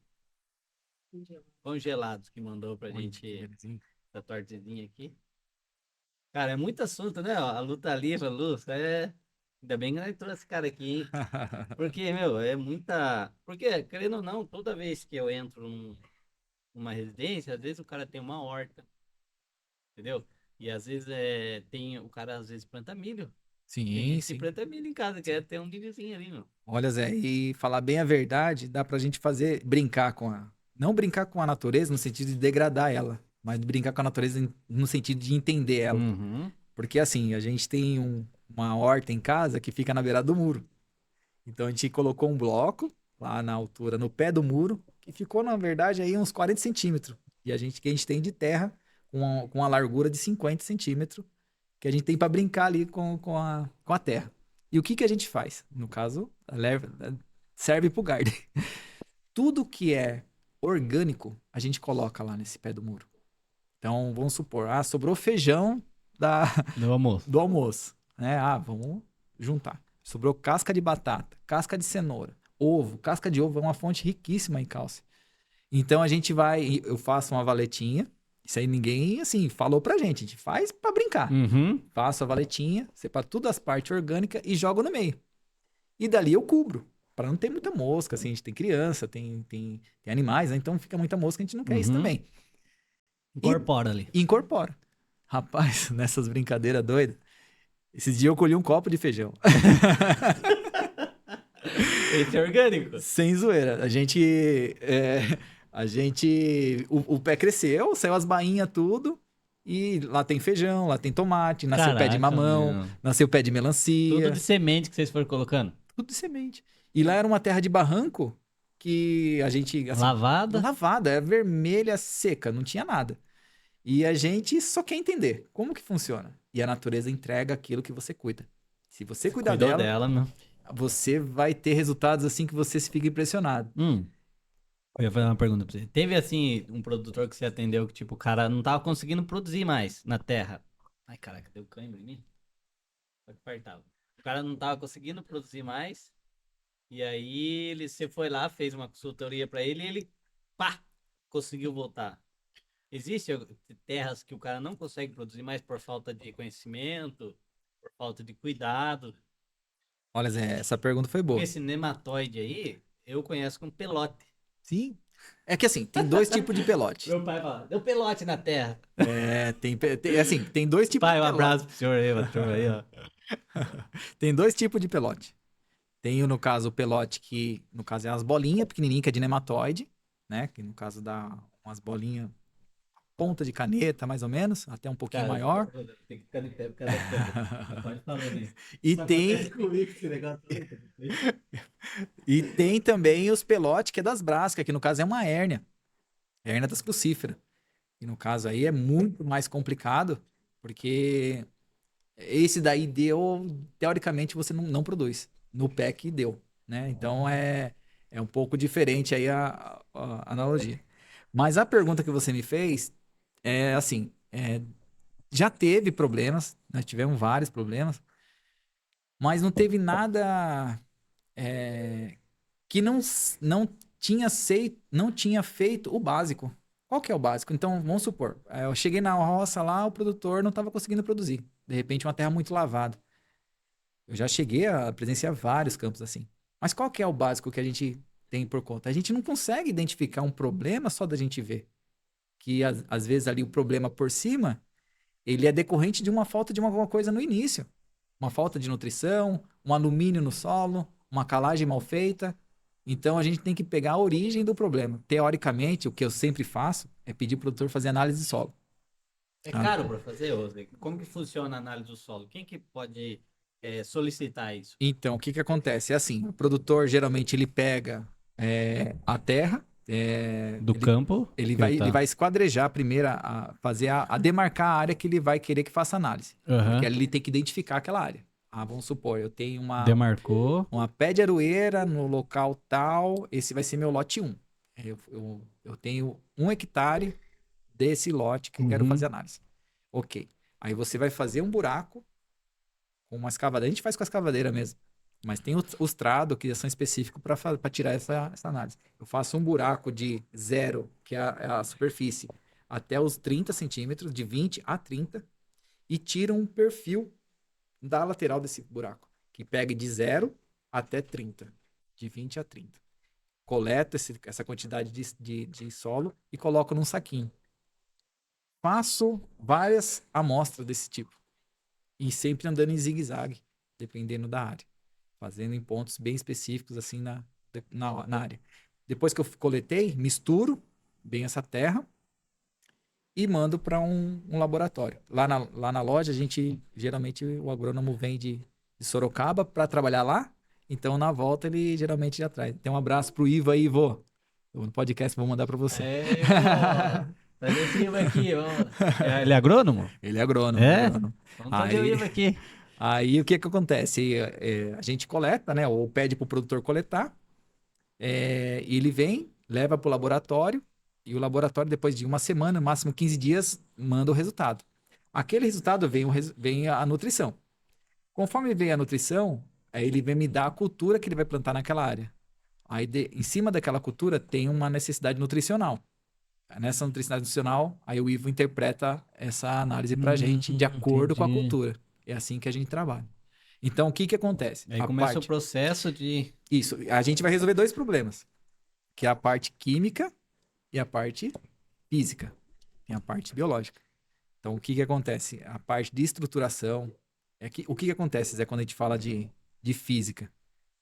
Congelados que mandou pra
Oi,
gente
belezinha.
essa tortezinha aqui. Cara, é muito assunto, né? Ó, a luta livre, a luz. Ainda bem que nós trouxe esse cara aqui, hein? Porque, meu, é muita. Porque, querendo ou não, toda vez que eu entro numa residência, às vezes o cara tem uma horta, entendeu? E às vezes o cara às vezes planta milho. Tem
Sim,
gente que
sim.
planta milho em casa, quer ter um milhozinho ali, meu.
Olha, Zé, e falar bem a verdade, dá pra gente brincar com a. Não brincar com a natureza no sentido de degradar ela, mas brincar com a natureza no sentido de entender ela.
Uhum.
Porque assim, a gente tem uma horta em casa que fica na beirada do muro. Então a gente colocou um bloco lá na altura, no pé do muro, que ficou, na verdade, aí uns 40 centímetros. E que a gente tem de terra com uma largura de 50 centímetros, que a gente tem para brincar ali com a terra. E o que a gente faz? No caso, serve para o garden. Tudo que é orgânico, a gente coloca lá nesse pé do muro. Então, vamos supor, sobrou feijão da,
Do almoço.
do almoço, né? Vamos juntar. Sobrou casca de batata, casca de cenoura, ovo. Casca de ovo é uma fonte riquíssima em cálcio. Então eu faço uma valetinha. Isso aí ninguém, assim, falou pra gente. A gente faz pra brincar.
Uhum.
Faço a valetinha, separo tudo as partes orgânicas e jogo no meio. E dali eu cubro. Pra não ter muita mosca, assim, a gente tem criança, tem animais, né? Então fica muita mosca, a gente não quer isso
Uhum.
também.
Incorpora ali.
E incorpora. Rapaz, nessas brincadeiras doidas, esses dias eu colhi um copo de feijão.
Esse é orgânico.
Sem zoeira. O pé cresceu, saiu as bainhas tudo. E lá tem feijão, lá tem tomate, nasceu pé de
Caraca,
mamão,
meu.
nasceu pé de
Tudo
melancia,
de semente que vocês foram colocando.
tudo de semente. E lá era uma terra de barranco que a gente, assim,
Lavada.
lavada, é vermelha, seca, não tinha nada. E a gente só quer entender como que funciona. E a natureza entrega aquilo que você cuida. Se você cuidar
Cuidou
dela,
dela, meu.
você vai ter resultados assim que você se fica impressionado.
Eu ia fazer uma pergunta pra você. Teve, assim, um produtor que você atendeu que, tipo, o cara não tava conseguindo produzir mais na terra. Ai, caraca, deu cãibra em mim? Só que apertava. O cara não tava conseguindo produzir mais. E aí, você foi lá, fez uma consultoria pra ele e ele, pá, conseguiu voltar. Existem terras que o cara não consegue produzir mais por falta de conhecimento, por falta de cuidado.
Olha, Zé, essa pergunta foi
Porque
boa.
esse nematóide aí, eu conheço como pelote.
Sim. É que assim, tem dois tipos de pelote.
Meu pai fala, deu pelote na terra.
Tem dois tipos
Pai,
de
um
pelote.
abraço pro senhor aí, patrão aí, ó.
Tem dois tipos de pelote. Tem, no caso, o pelote que, no caso, é as bolinhas pequenininhas, que é de nematóide, né? Que no caso dá umas bolinhas, ponta de caneta, mais ou menos, até um pouquinho
Cara,
maior.
tem que ficar de pé por causa da câmera. Pode falar aí.
E
Só
tem,
acontece comigo esse negócio.
e tem também os pelotes, que é das brascas, que no caso é uma hérnia. Hérnia das crucíferas. E no caso aí é muito mais complicado, porque esse daí teoricamente você não produz. No PEC deu, né? Então é um pouco diferente aí a analogia. Mas a pergunta que você me fez é assim, já teve problemas, nós tivemos vários problemas, mas não teve nada que não tinha feito o básico. Qual que é o básico? Então, vamos supor, eu cheguei na roça lá, o produtor não estava conseguindo produzir. De repente, uma terra muito lavada. Eu já cheguei a presenciar vários campos assim. Mas qual que é o básico que a gente tem por conta. A gente não consegue identificar um problema só da gente ver. Que às vezes ali o problema por cima, ele é decorrente de uma falta de alguma coisa no início. Uma falta de nutrição, um alumínio no solo, uma calagem mal feita. Então a gente tem que pegar a origem do problema. Teoricamente, o que eu sempre faço é pedir pro produtor fazer análise de solo.
É caro para fazer, Rosé? Como que funciona a análise do solo? Quem que pode solicitar isso?
Então, o que que acontece? É assim, o produtor geralmente ele pega a terra,
Do campo?
ele vai esquadrejar primeiro, a demarcar a área que ele vai querer que faça análise.
Aham.
Porque ali ele tem que identificar aquela área. Vamos supor, eu tenho
Demarcou.
uma pé de aroeira no local tal, esse vai ser meu lote 1. Eu tenho 1 hectare desse lote que eu quero
Uhum.
fazer análise. Ok. Aí você vai fazer um buraco com uma escavadeira. A gente faz com a escavadeira mesmo. Mas tem os trados que são específicos para tirar essa análise. Eu faço um buraco de 0, que é a superfície, até os 30 centímetros, de 20 a 30, e tiro um perfil da lateral desse buraco, que pega de 0 até 30, de 20 a 30. Coleto essa quantidade de solo e coloco num saquinho. Faço várias amostras desse tipo. E sempre andando em zigue-zague, dependendo da área. Fazendo em pontos bem específicos, assim, na área. Depois que eu coletei, misturo bem essa terra e mando para um laboratório. Lá na loja, geralmente, o agrônomo vem de Sorocaba para trabalhar lá. Então, na volta, ele geralmente já traz. Então, um abraço pro Ivo aí, Ivo. No podcast, vou mandar para você.
Traz esse Ivo aqui, vamos. Ele é agrônomo?
Ele é agrônomo.
É?
Agrônomo.
Vamos trazer o Ivo aqui.
Aí o que acontece? A gente coleta, né? Ou pede pro produtor coletar. E ele vem, leva pro laboratório. E o laboratório, depois de uma semana, no máximo 15 dias, manda o resultado. Aquele resultado vem a nutrição. Conforme vem a nutrição, aí ele vem me dar a cultura que ele vai plantar naquela área. Aí, em cima daquela cultura, tem uma necessidade nutricional. Nessa necessidade nutricional, aí o Ivo interpreta essa análise pra gente de acordo com a cultura. É assim que a gente trabalha. Então, o que que acontece?
Aí começa o processo de...
Isso, a gente vai resolver 2 problemas. Que é a parte química e a parte física. E a parte biológica. Então, o que que acontece? A parte de estruturação... o que que acontece, Zé, quando a gente fala de física?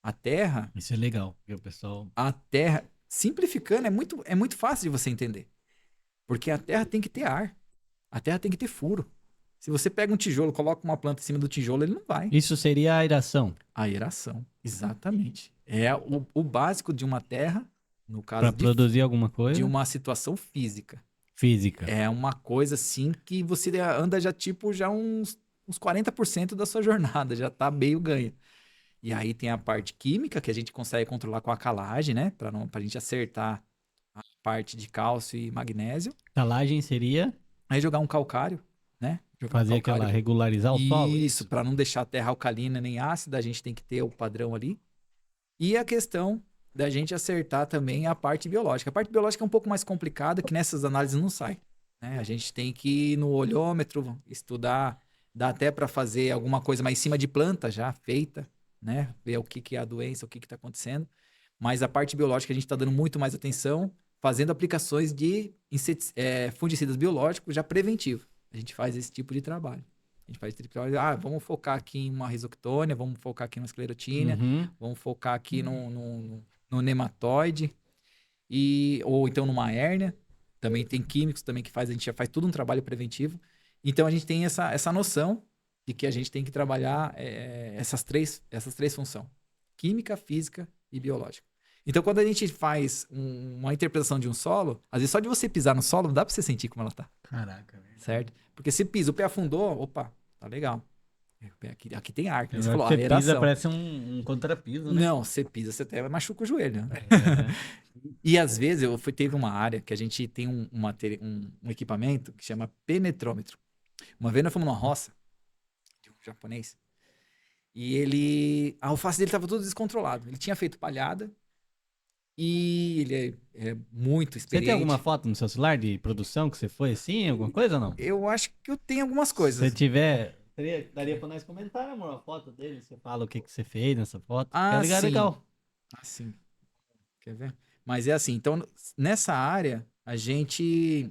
A Terra...
Isso é legal, porque o pessoal...
A Terra, simplificando, é muito fácil de você entender. Porque a Terra tem que ter ar. A Terra tem que ter furo. Se você pega um tijolo, coloca uma planta em cima do tijolo, ele não vai.
Isso seria a aeração.
A aeração, exatamente. É o básico de uma terra, no caso
Para produzir alguma coisa.
de uma situação física.
Física.
É uma coisa assim que você anda já uns 40% da sua jornada, já tá meio ganho. E aí tem a parte química que a gente consegue controlar com a calagem, né? Pra gente acertar a parte de cálcio e magnésio.
Calagem seria
Aí jogar um calcário, né?
fazer aquela regularizar o solo.
Isso, para não deixar a terra alcalina nem ácida, a gente tem que ter o padrão ali. E a questão da gente acertar também a parte biológica. A parte biológica é um pouco mais complicada, que nessas análises não sai. Né? A gente tem que ir no olhômetro, estudar, dá até para fazer alguma coisa mais em cima de planta já feita, né? Ver o que que é a doença, o que que está acontecendo. Mas a parte biológica a gente está dando muito mais atenção, fazendo aplicações de fungicidas biológicos já preventivos. A gente faz esse tipo de trabalho. A gente faz esse tipo de trabalho. Vamos focar aqui em uma risoctônia, vamos focar aqui numa esclerotínia, vamos focar aqui no nematóide, ou então numa hérnia. Também tem químicos também que a gente já faz tudo um trabalho preventivo. Então a gente tem essa noção de que a gente tem que trabalhar essas três funções: química, física e biológica. Então, quando a gente faz uma interpretação de um solo, às vezes só de você pisar no solo, não dá pra você sentir como ela tá.
Caraca, velho.
Certo? Porque se pisa, o pé afundou, opa, tá legal. Aqui tem ar, que você falou,
Você
aeração.
pisa, parece um contrapiso, né?
Não, você pisa, você até machuca o joelho. Né? E às vezes, teve uma área que a gente tem um equipamento que chama penetrômetro. Uma vez nós fomos numa roça, de um japonês, e a alface dele estava tudo descontrolado. Ele tinha feito palhada, e ele é muito experiente.
Você tem alguma foto no seu celular de produção que você foi assim, alguma coisa ou não?
Eu acho que eu tenho algumas coisas.
Se tiver, daria pra nós comentar, amor, a foto dele, você fala o que você fez nessa foto.
Ah,
sim. Legal.
Ah, sim. Quer ver? Mas é assim, então nessa área a gente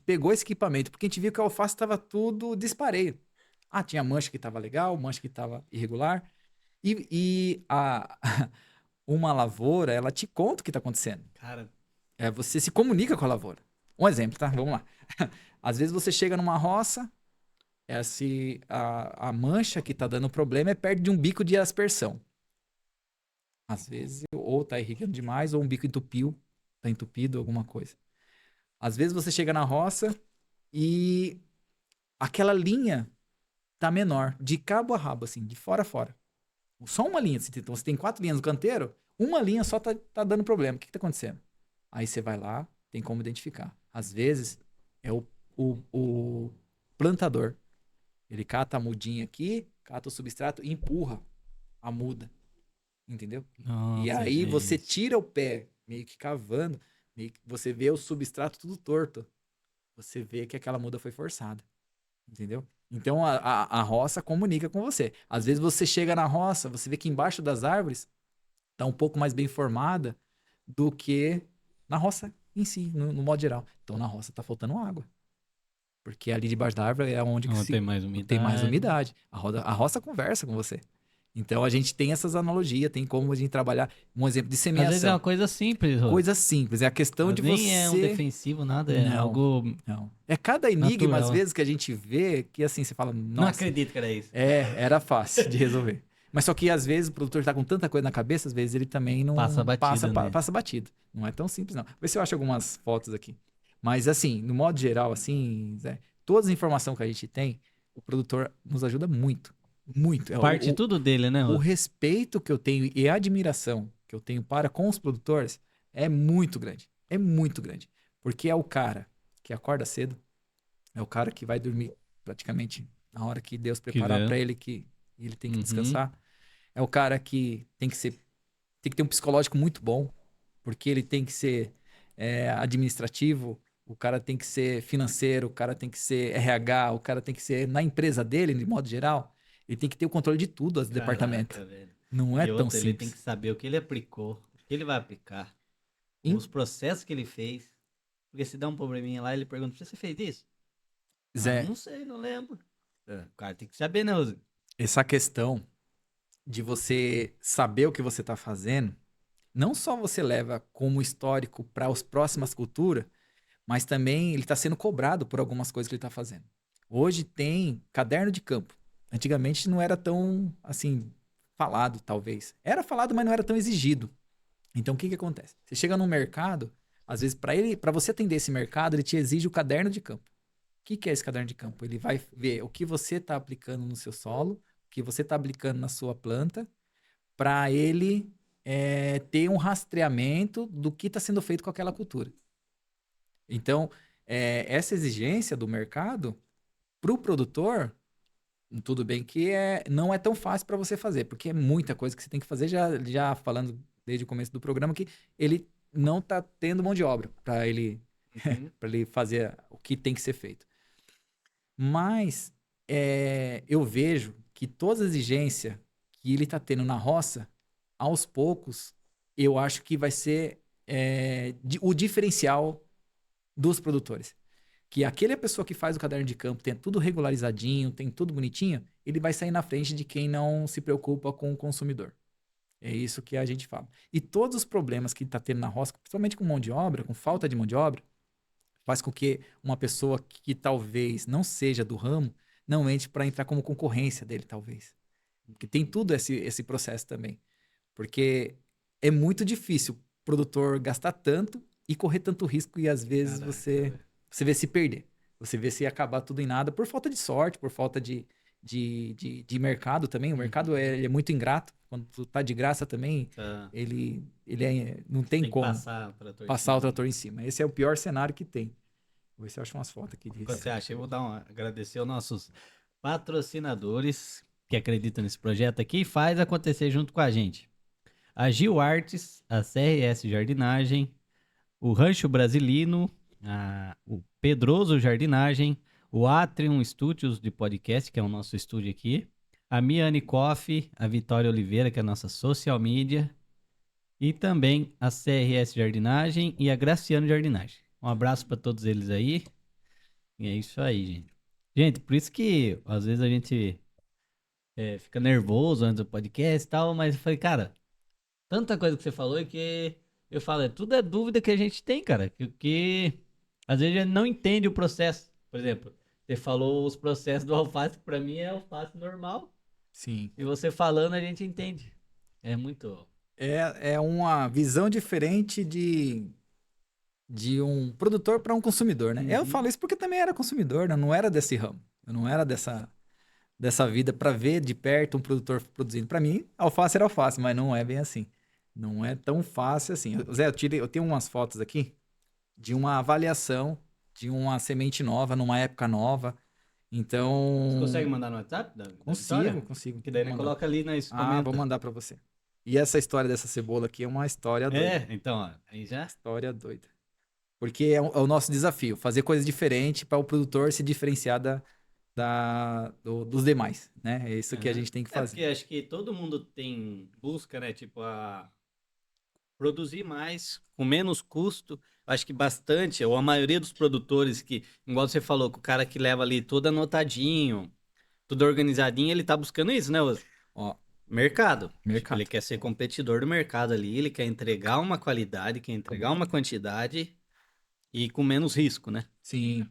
pegou esse equipamento porque a gente viu que a alface estava tudo dispareio. Ah, tinha mancha que estava legal, mancha que estava irregular. Uma lavoura, ela te conta o que está acontecendo.
Cara,
Você se comunica com a lavoura. Um exemplo, tá? Vamos lá. Às vezes você chega numa roça, a mancha que está dando problema é perto de um bico de aspersão. Às vezes, ou tá irrigando demais, ou um bico entupiu, tá entupido, alguma coisa. Às vezes você chega na roça e aquela linha tá menor, de cabo a rabo, assim, de fora a fora. Só uma linha. Então você tem 4 linhas no canteiro, uma linha só tá dando problema. O que tá acontecendo? Aí você vai lá, tem como identificar. Às vezes é o plantador. Ele cata a mudinha aqui, cata o substrato e empurra a muda. Entendeu? E
nossa,
aí você
gente.
tira o pé, meio que cavando, você vê o substrato tudo torto. Você vê que aquela muda foi forçada. Entendeu? Então a roça comunica com você. Às vezes você chega na roça, você vê que embaixo das árvores tá um pouco mais bem formada do que na roça em si, no modo geral. Então na roça tá faltando água. Porque ali debaixo da árvore é onde que
Não tem mais
tem mais
umidade.
umidade. A roça conversa com você. Então a gente tem essas analogias, tem como a gente trabalhar. Um exemplo de
Às vezes é uma
semeação.
coisa simples, Rô.
Coisa simples, é a questão de
Nem é um
você.
defensivo, nada, é
Não,
algo
não. É cada enigma, às
natural.
vezes, que a gente vê que assim, você fala,
Não
nossa,
acredito que era isso.
era fácil de resolver. Mas só que às vezes o produtor tá com tanta coisa na cabeça, às vezes ele também não
Passa batido, né?
passa batido. Não é tão simples, não. Vê se eu acho algumas fotos aqui. Mas assim, no modo geral, assim, Zé, todas as informações que a gente tem, o produtor nos ajuda muito. Muito.
Parte tudo dele, né,
O
Rô?
respeito que eu tenho e a admiração que eu tenho para com os produtores é muito grande. É muito grande. Porque é o cara que acorda cedo, é o cara que vai dormir praticamente na hora que Deus preparar
Quiser.
para ele que ele tem que
Uhum.
descansar. É o cara que tem que ter um psicológico muito bom, porque ele tem que ser administrativo, o cara tem que ser financeiro, o cara tem que ser RH, o cara tem que ser na empresa dele, de modo geral, ele tem que ter o controle de tudo, as departamentos.
Caraca, velho.
Não é
E
tão
outra, ele tem que
simples.
saber o que ele aplicou, o que ele vai aplicar,
Em-
os processos que ele fez. Porque se dá um probleminha lá, ele pergunta: você fez isso? Ah,
Zé,
não sei, não lembro. O cara tem que saber, né, Rô?
essa questão de você saber o que você está fazendo, não só você leva como histórico para as próximas culturas, mas também ele está sendo cobrado por algumas coisas que ele está fazendo. Hoje tem caderno de campo. Antigamente não era tão, assim, falado, talvez. Era falado, mas não era tão exigido. Então, o que que acontece? Você chega num mercado, às vezes, para você atender esse mercado, ele te exige o caderno de campo. O que que é esse caderno de campo? Ele vai ver o que você está aplicando no seu solo, o que você está aplicando na sua planta, para ele ter um rastreamento do que está sendo feito com aquela cultura. Então, essa exigência do mercado, para o produtor, tudo bem que não é tão fácil para você fazer, porque é muita coisa que você tem que fazer, já falando desde o começo do programa, que ele não está tendo mão de obra para ele,
Uhum.
para ele fazer o que tem que ser feito. Mas eu vejo que toda a exigência que ele está tendo na roça, aos poucos, eu acho que vai ser o diferencial dos produtores. Que aquele é a pessoa que faz o caderno de campo, tem tudo regularizadinho, tem tudo bonitinho, ele vai sair na frente de quem não se preocupa com o consumidor. É isso que a gente fala. E todos os problemas que está tendo na roça, principalmente com mão de obra, com falta de mão de obra, faz com que uma pessoa que talvez não seja do ramo não entre para entrar como concorrência dele, talvez. Porque tem tudo esse processo também. Porque é muito difícil o produtor gastar tanto e correr tanto risco e às vezes
Caraca,
você,
velho.
você vê se perder. Você vê se acabar tudo em nada por falta de sorte, por falta de mercado também. O mercado
Uhum.
ele é muito ingrato. Quando tu tá de graça também,
Tá.
ele não tem
Tem que
como
passar o trator em
passar o
cima, né?
trator em cima. Esse é o pior cenário que tem. Vou ver se eu acho umas fotos aqui
Quando
disso.
você acha, eu vou agradecer aos nossos patrocinadores que acreditam nesse projeto aqui e faz acontecer junto com a gente. A Gil Artes, a CRS Jardinagem, o Rancho Brasilino, o Pedroso Jardinagem, o Atrium Studios de podcast, que é o nosso estúdio aqui, a Miane Coffee, a Vitória Oliveira, que é a nossa social media, e também a CRS Jardinagem e a Graciano Jardinagem. Um abraço para todos eles aí. E é isso aí, gente. Gente, por isso que às vezes a gente fica nervoso antes do podcast e tal, mas eu falei, cara, tanta coisa que você falou é que eu falo, tudo é dúvida que a gente tem, cara. Que às vezes a gente não entende o processo. Por exemplo, você falou os processos do alface, que pra mim é alface normal.
Sim.
E você falando, a gente entende. É muito.
É uma visão diferente de um produtor para um consumidor, né? Eu
Uhum.
falo isso porque também era consumidor, né? Eu não era desse ramo. Eu não era dessa vida para ver de perto um produtor produzindo. Para mim, alface era alface, mas não é bem assim. Não é tão fácil assim. Zé, eu tenho umas fotos aqui de uma avaliação de uma semente nova, numa época nova.
Você consegue
Então,
mandar no WhatsApp da
consigo,
Vitória?
consigo.
Que daí
Vou
ele
mandar.
coloca ali, nós
Ah, vou
comenta.
mandar para você. E essa história dessa cebola aqui é uma história doida.
Então, ó, aí já.
História doida. Porque é o nosso desafio, fazer coisas diferentes para o produtor se diferenciar dos demais, né? É isso que a
Aham.
gente tem que
É
fazer.
porque acho que todo mundo tem busca, né? Tipo, a produzir mais com menos custo. Acho que bastante, ou a maioria dos produtores que, igual você falou, que o cara que leva ali tudo anotadinho, tudo organizadinho, ele tá buscando isso, né?
Ó,
Mercado. Tipo, ele
mercado.
quer ser competidor do mercado ali, ele quer entregar uma qualidade, quer entregar uma quantidade e com menos risco, né?
Sim.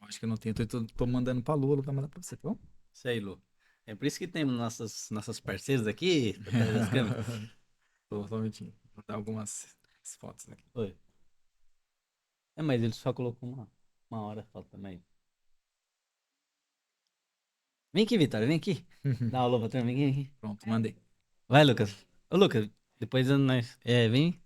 Acho que eu não tenho. Tô mandando pra Lula, vai mandar pra você, tá bom?
Sei, Lu. É por isso que temos nossas parceiras aqui, por trás das câmeras.
Só um minutinho. Vou dar algumas fotos aqui.
Oi. Mas ele só colocou uma hora só também. Vem aqui, Vitória, vem aqui. Dá uma alô pra turma, vem aqui.
Pronto, mandei.
Vai, Lucas. Ô, Lucas, depois nós. Vem.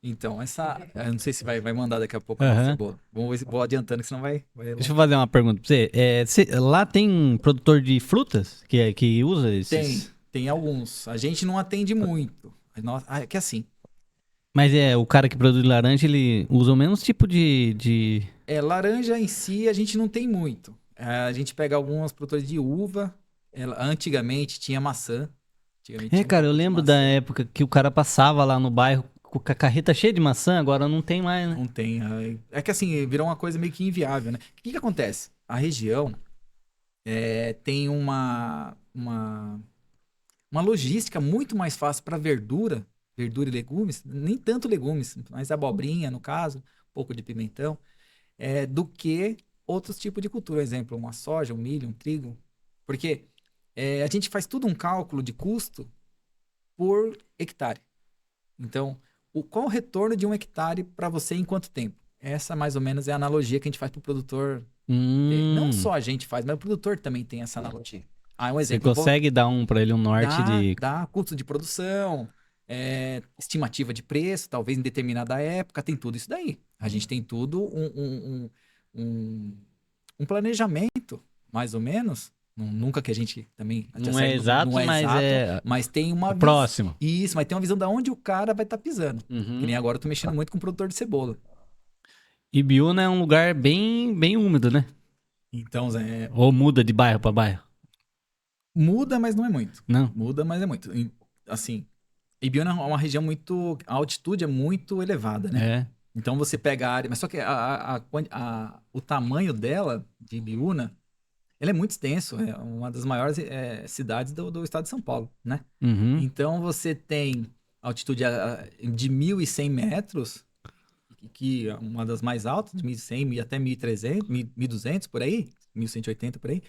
Então, eu não sei se vai mandar daqui a pouco a nossa
Aham.
cebola. Vamos ver se vou adiantando, que senão vai
Deixa eu
alongar.
fazer uma pergunta pra você. Lá tem produtor de frutas que usa esses.
Tem alguns. A gente não atende muito. É que assim,
Mas o cara que produz laranja, ele usa o mesmo tipo de...
laranja em si a gente não tem muito. A gente pega alguns produtores de uva. Antigamente tinha maçã. Antigamente tinha um
Cara, eu
pouco de
lembro da
maçã.
época que o cara passava lá no bairro com a carreta cheia de maçã, agora não tem mais, né?
Não tem. É que assim, virou uma coisa meio que inviável, né? O que acontece? A região tem uma logística muito mais fácil para verdura e legumes, nem tanto legumes, mas abobrinha, no caso, um pouco de pimentão, do que outros tipos de cultura. Por exemplo, uma soja, um milho, um trigo. Porque a gente faz tudo um cálculo de custo por hectare. Então, qual o retorno de um hectare para você em quanto tempo? Essa, mais ou menos, é a analogia que a gente faz para o produtor ter. Não
Hum,
só a gente faz, mas o produtor também tem essa analogia. Um
você
exemplo,
consegue dar pra ele um norte de...
dá custo de produção, estimativa de preço, talvez em determinada época, tem tudo isso daí. A gente tem tudo um, um planejamento, mais ou menos. Nunca que a gente também
Não é exato,
não é
mas
exato,
é
mas tem uma
próximo.
isso, mas tem uma visão de onde o cara vai estar pisando. Que
Uhum.
nem agora eu tô mexendo muito com produtor de cebola.
Ibiúna é um lugar bem úmido, né?
Então,
Ou muda de bairro pra bairro?
muda, mas não é muito.
Não.
Muda, mas é muito. Assim, Ibiúna é uma região muito. A altitude é muito elevada, né?
É.
Então você pega a área. Mas só que o tamanho dela, de Ibiúna, ele é muito extenso. É uma das maiores cidades do estado de São Paulo, né?
Uhum.
Então você tem altitude de 1.100 metros, que é uma das mais altas, de 1.100 até 1.300, 1.200 por aí, 1.180 por aí,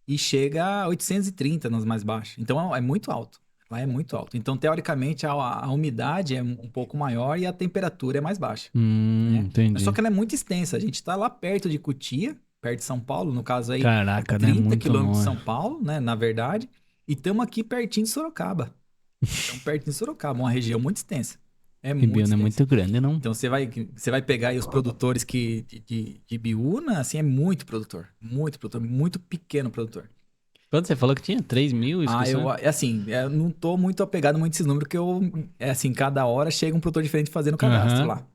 e chega a 830 nas mais baixas. Então é muito alto. Lá é muito alto. Então, teoricamente, a umidade é um pouco maior e a temperatura é mais baixa, né? Mas só
Entendi.
que ela é muito extensa. A gente está lá perto de Cotia, perto de São Paulo, no caso aí,
Caraca, né?
30
Muito
quilômetros de
longe.
São Paulo, né? Na verdade. E estamos aqui pertinho de Sorocaba. Estamos pertinho de Sorocaba, uma região muito extensa. É muito
Ibiúna é
extensa.
muito grande, não?
Então você vai pegar aí os produtores de Biúna, assim, é muito produtor, muito pequeno produtor.
Quando você falou que tinha 3 mil inscrições?
Eu não tô muito apegado muito a esses números, porque assim, cada hora chega um produtor diferente fazendo cadastro
Aham.
lá.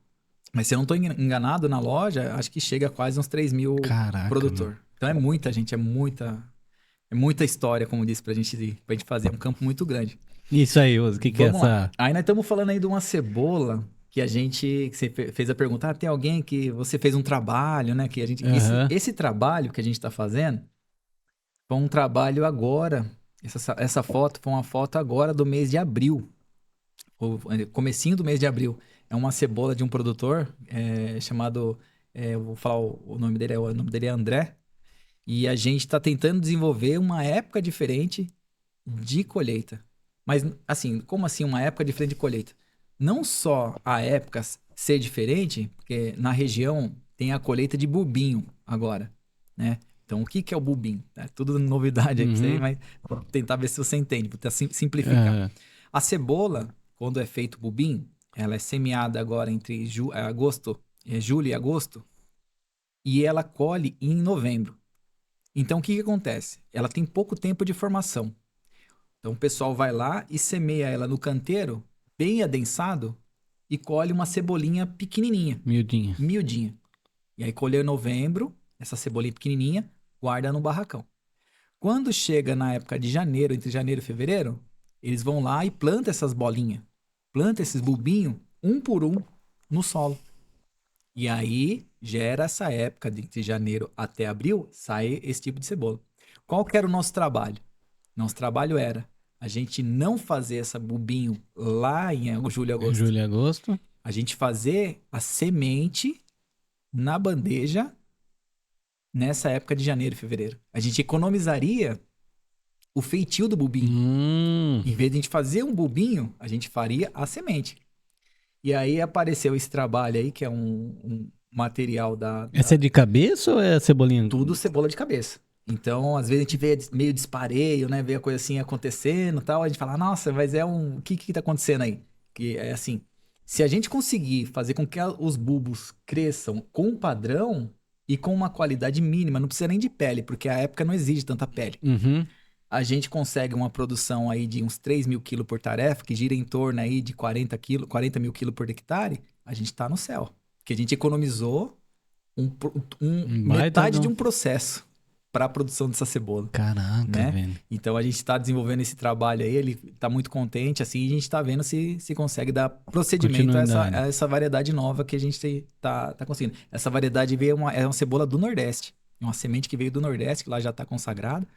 Mas se eu não tô enganado na loja, acho que chega a quase uns 3 mil
Caraca, mano.
produtor. Então é muita gente, é muita história, como disse, pra gente fazer. É um campo muito grande.
Isso aí, o que é
Vamos lá.
essa...
Aí nós estamos falando aí de uma cebola que que você fez a pergunta, tem alguém que você fez um trabalho, né? Que a gente,
Aham.
esse trabalho que a gente está fazendo foi um trabalho agora. Essa foto foi uma foto agora do mês de abril, comecinho do mês de abril. É uma cebola de um produtor chamado, eu vou falar o nome dele, o nome dele é André. E a gente está tentando desenvolver uma época diferente de colheita. Mas, assim, como assim uma época diferente de colheita? Não só a época ser diferente, porque na região tem a colheita de bulbinho agora, né? Então, o que que é o bulbinho? É tudo novidade aí pra você,
Uhum.
mas vou tentar ver se você entende, vou tentar simplificar.
Aham.
A cebola, quando é feito bulbinho, ela é semeada agora entre julho e agosto, e ela colhe em novembro. Então, o que que acontece? Ela tem pouco tempo de formação. Então, o pessoal vai lá e semeia ela no canteiro, bem adensado, e colhe uma cebolinha pequenininha,
Miudinha.
miudinha. E aí, colheu em novembro, essa cebolinha pequenininha, guarda no barracão. Quando chega na época de janeiro, entre janeiro e fevereiro, eles vão lá e plantam essas bolinhas. Plantam esses bulbinhos, um por um, no solo. E aí, gera essa época, de janeiro até abril, sai esse tipo de cebola. Qual que era o nosso trabalho? Nosso trabalho era a gente não fazer essa bulbinho lá em julho e agosto.
Julho e agosto.
A gente fazer a semente na bandeja nessa época de janeiro e fevereiro. A gente economizaria o feitio do bulbinho. Em vez de a gente fazer um bulbinho, a gente faria a semente. E aí apareceu esse trabalho aí, que é um material
Essa é de cabeça ou é cebolinha?
tudo cebola de cabeça. Então, às vezes a gente vê meio dispareio, né? Vê a coisa assim acontecendo e tal. A gente fala, nossa, mas o que tá acontecendo aí? Que é assim, se a gente conseguir fazer com que os bulbos cresçam com um padrão e com uma qualidade mínima, não precisa nem de pele, porque a época não exige tanta pele.
Uhum.
A gente consegue uma produção aí de uns 3 mil quilos por tarefa, que gira em torno aí de 40 mil quilos por hectare, a gente tá no céu. Porque a gente economizou
Baita
metade
do-
de um processo para a produção dessa cebola,
Caraca,
né?
velho.
Então a gente está desenvolvendo esse trabalho aí, ele está muito contente, assim, e a gente está vendo se consegue dar procedimento a
Continuidade.
essa variedade nova que a gente tá conseguindo. Essa variedade é uma cebola do Nordeste, é uma semente que veio do Nordeste, que lá já está consagrada,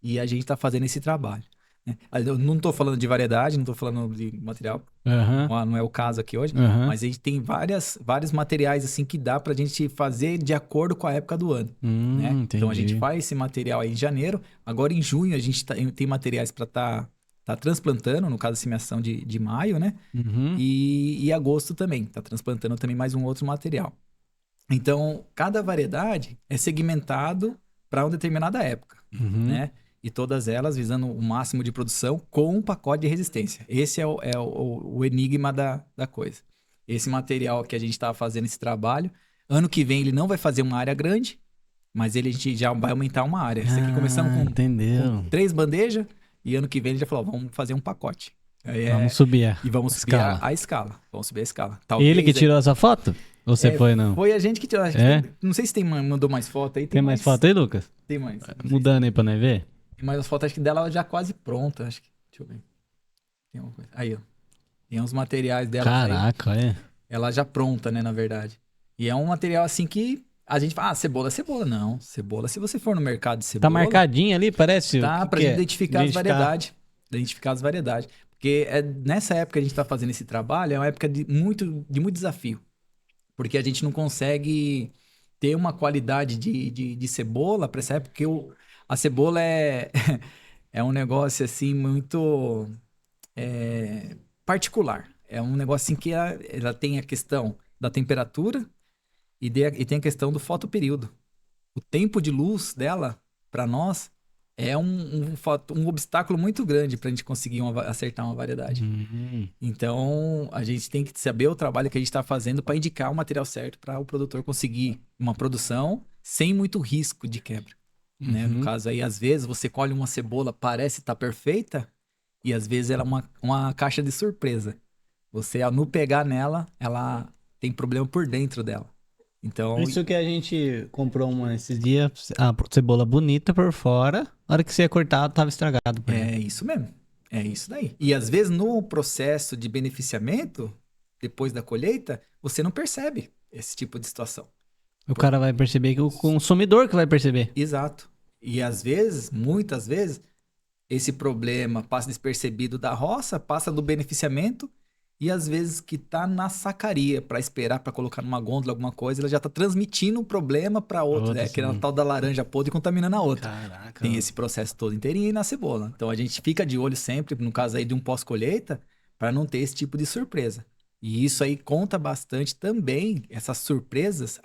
e a gente está fazendo esse trabalho, né? Eu não estou falando de variedade, não estou falando de material,
Aham.
não é o caso aqui hoje,
Aham.
mas a gente tem vários materiais assim que dá pra gente fazer de acordo com a época do ano, né? Então a gente
Entendi.
faz esse material aí em janeiro, agora em junho a gente tem materiais para tá transplantando, no caso a semeação de maio, né?
Uhum.
E agosto também, tá transplantando também mais um outro material. Então, cada variedade é segmentado para uma determinada época,
Uhum.
né? E todas elas visando o máximo de produção com um pacote de resistência. Esse o enigma da coisa. Esse material que a gente está fazendo esse trabalho, ano que vem ele não vai fazer uma área grande, mas a gente já vai aumentar uma área. Isso aqui começando
Entendeu.
com 3 bandejas, e ano que vem ele já falou, vamos fazer um pacote. Aí
Vamos subir
e vamos subir
escala.
a escala. Vamos subir a escala.
Ele que
Talvez,
tirou essa foto? Ou você foi, não?
foi a gente que tirou.
É?
Não sei se mandou mais foto aí.
Tem mais foto aí, Lucas?
Tem mais.
Mudando aí pra nós ver?
Tem mais as fotos, acho que dela já quase pronta. Acho que. Deixa eu ver. Tem uma coisa. Aí, ó. Tem uns materiais dela aí.
Caraca, é.
Ela já pronta, né, na verdade. E é um material assim que a gente fala, cebola é cebola. Não, cebola, se você for no mercado de
Tá
cebola.
marcadinho ali, parece?
Tá,
O que
pra
que
gente
é?
identificar as variedades. Identificar as variedades. Porque nessa época que a gente tá fazendo esse trabalho, é uma época de muito desafio. Porque a gente não consegue ter uma qualidade de cebola para essa época, porque a cebola é um negócio assim muito particular. É um negócio assim que ela tem a questão da temperatura e tem a questão do fotoperíodo. O tempo de luz dela, para nós, é um obstáculo muito grande para a gente conseguir acertar uma variedade.
Uhum.
Então, a gente tem que saber o trabalho que a gente está fazendo para indicar o material certo para o produtor conseguir uma produção sem muito risco de quebra, né? No caso aí, às vezes, você colhe uma cebola, parece estar perfeita, e às vezes ela é uma caixa de surpresa. Você, ao no pegar nela, ela tem problema por dentro dela. Então,
Isso que a gente comprou uma esses dias, a cebola bonita por fora, na hora que você ia cortar, tava estragado.
é isso mesmo. É isso daí. E às vezes no processo de beneficiamento, depois da colheita, você não percebe esse tipo de situação.
O cara vai perceber que o consumidor que vai perceber.
Exato. E às vezes, muitas vezes, esse problema passa despercebido da roça, passa do beneficiamento e às vezes que tá na sacaria para esperar para colocar numa gôndola alguma coisa, ela já tá transmitindo o problema para outro, né? Que é a tal da laranja podre contaminando a outra.
Caraca.
Tem esse processo todo inteirinho aí na cebola. Então a gente fica de olho sempre, no caso aí de um pós-colheita, para não ter esse tipo de surpresa. E isso aí conta bastante também, essas surpresas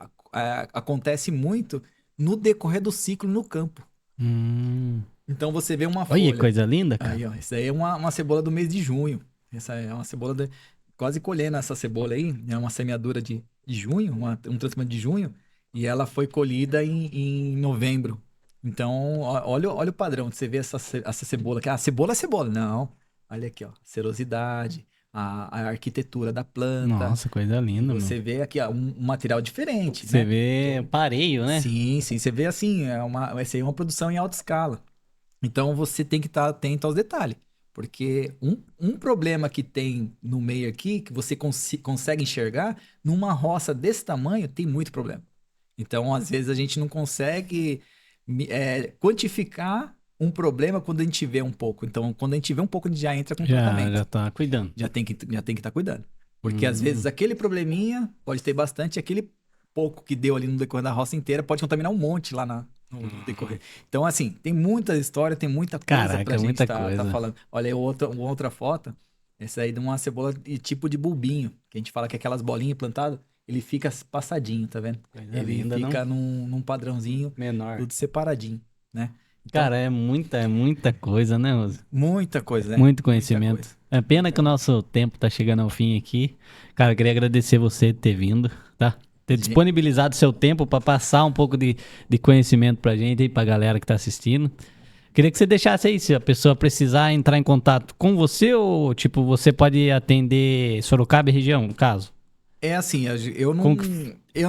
acontece muito no decorrer do ciclo no campo. Então você vê uma folha.
Olha que coisa linda, cara.
Aí, ó, isso aí é uma cebola do mês de junho. Essa é uma cebola quase colhendo essa cebola aí. É uma semeadura de junho, um tratamento de junho. E ela foi colhida em novembro. Então, olha o padrão. Você vê essa cebola aqui. Ah, cebola é cebola. Não. Olha aqui, ó. Serosidade, a arquitetura da planta.
Nossa, coisa linda,
Você
mano.
vê aqui, ó, um material diferente,
Você
né?
vê pareio, né?
Sim, sim. Você vê assim, vai ser uma produção em alta escala. Então você tem que estar atento aos detalhes. Porque um problema que tem no meio aqui, que você consegue enxergar, numa roça desse tamanho, tem muito problema. Então, às vezes, a gente não consegue quantificar um problema quando a gente vê um pouco. Então, quando a gente vê um pouco, a gente já entra com tratamento.
Já tá cuidando.
Já tem que estar cuidando. Porque, às vezes, aquele probleminha pode ter bastante, aquele pouco que deu ali no decorrer da roça inteira pode contaminar um monte lá no decorrer. Então, assim, tem muita história, tem muita coisa
Caraca,
pra gente
muita
tá
coisa.
falando. Olha aí outra foto. Essa aí de uma cebola de tipo de bulbinho, que a gente fala que é aquelas bolinhas plantadas, ele fica passadinho, tá vendo?
Coisa
Ele
linda,
fica num padrãozinho,
menor.
tudo separadinho, né? Então,
Cara, é muita coisa, né, Rose?
muita coisa, né?
Muito
Muita
conhecimento.
coisa.
É pena que o nosso tempo tá chegando ao fim aqui. Cara, eu queria agradecer você ter vindo, tá? Ter disponibilizado seu tempo para passar um pouco de conhecimento pra gente e pra galera que tá assistindo. Queria que você deixasse aí, se a pessoa precisar entrar em contato com você ou, tipo, você pode atender Sorocaba e região, no caso?
É assim, eu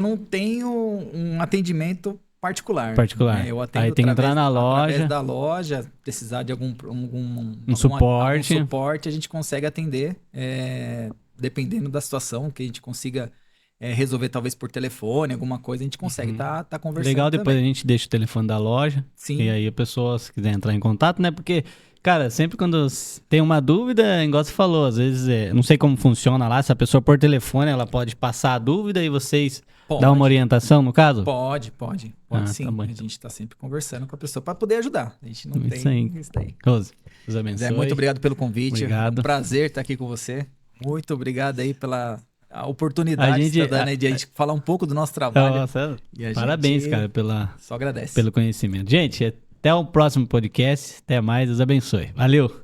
não tenho um atendimento particular.
Particular.
Né? Eu atendo
Aí tem que entrar na loja.
através da loja, precisar de algum
suporte.
A gente consegue atender, dependendo da situação, que a gente consiga resolver talvez por telefone, alguma coisa, a gente consegue tá conversando.
Legal, depois
também.
a gente deixa o telefone da loja.
Sim.
E aí a pessoa, se quiser entrar em contato, né? Porque, cara, sempre quando tem uma dúvida, igual você falou, às vezes, não sei como funciona lá, se a pessoa por telefone, ela pode passar a dúvida e vocês dão uma orientação, no caso?
Pode sim.
Tá bom.
A gente tá sempre conversando com a pessoa para poder ajudar. A gente não
Isso
tem
aí.
isso daí.
Rose, Deus abençoe.
Zé, muito obrigado pelo convite.
Obrigado.
É um prazer estar aqui com você. Muito obrigado aí pela oportunidade que você tá dando aí de a gente falar um pouco do nosso trabalho.
Nossa,
E a
parabéns,
gente
cara,
só agradece.
pelo conhecimento. Gente, até o próximo podcast. Até mais, Deus abençoe. Valeu!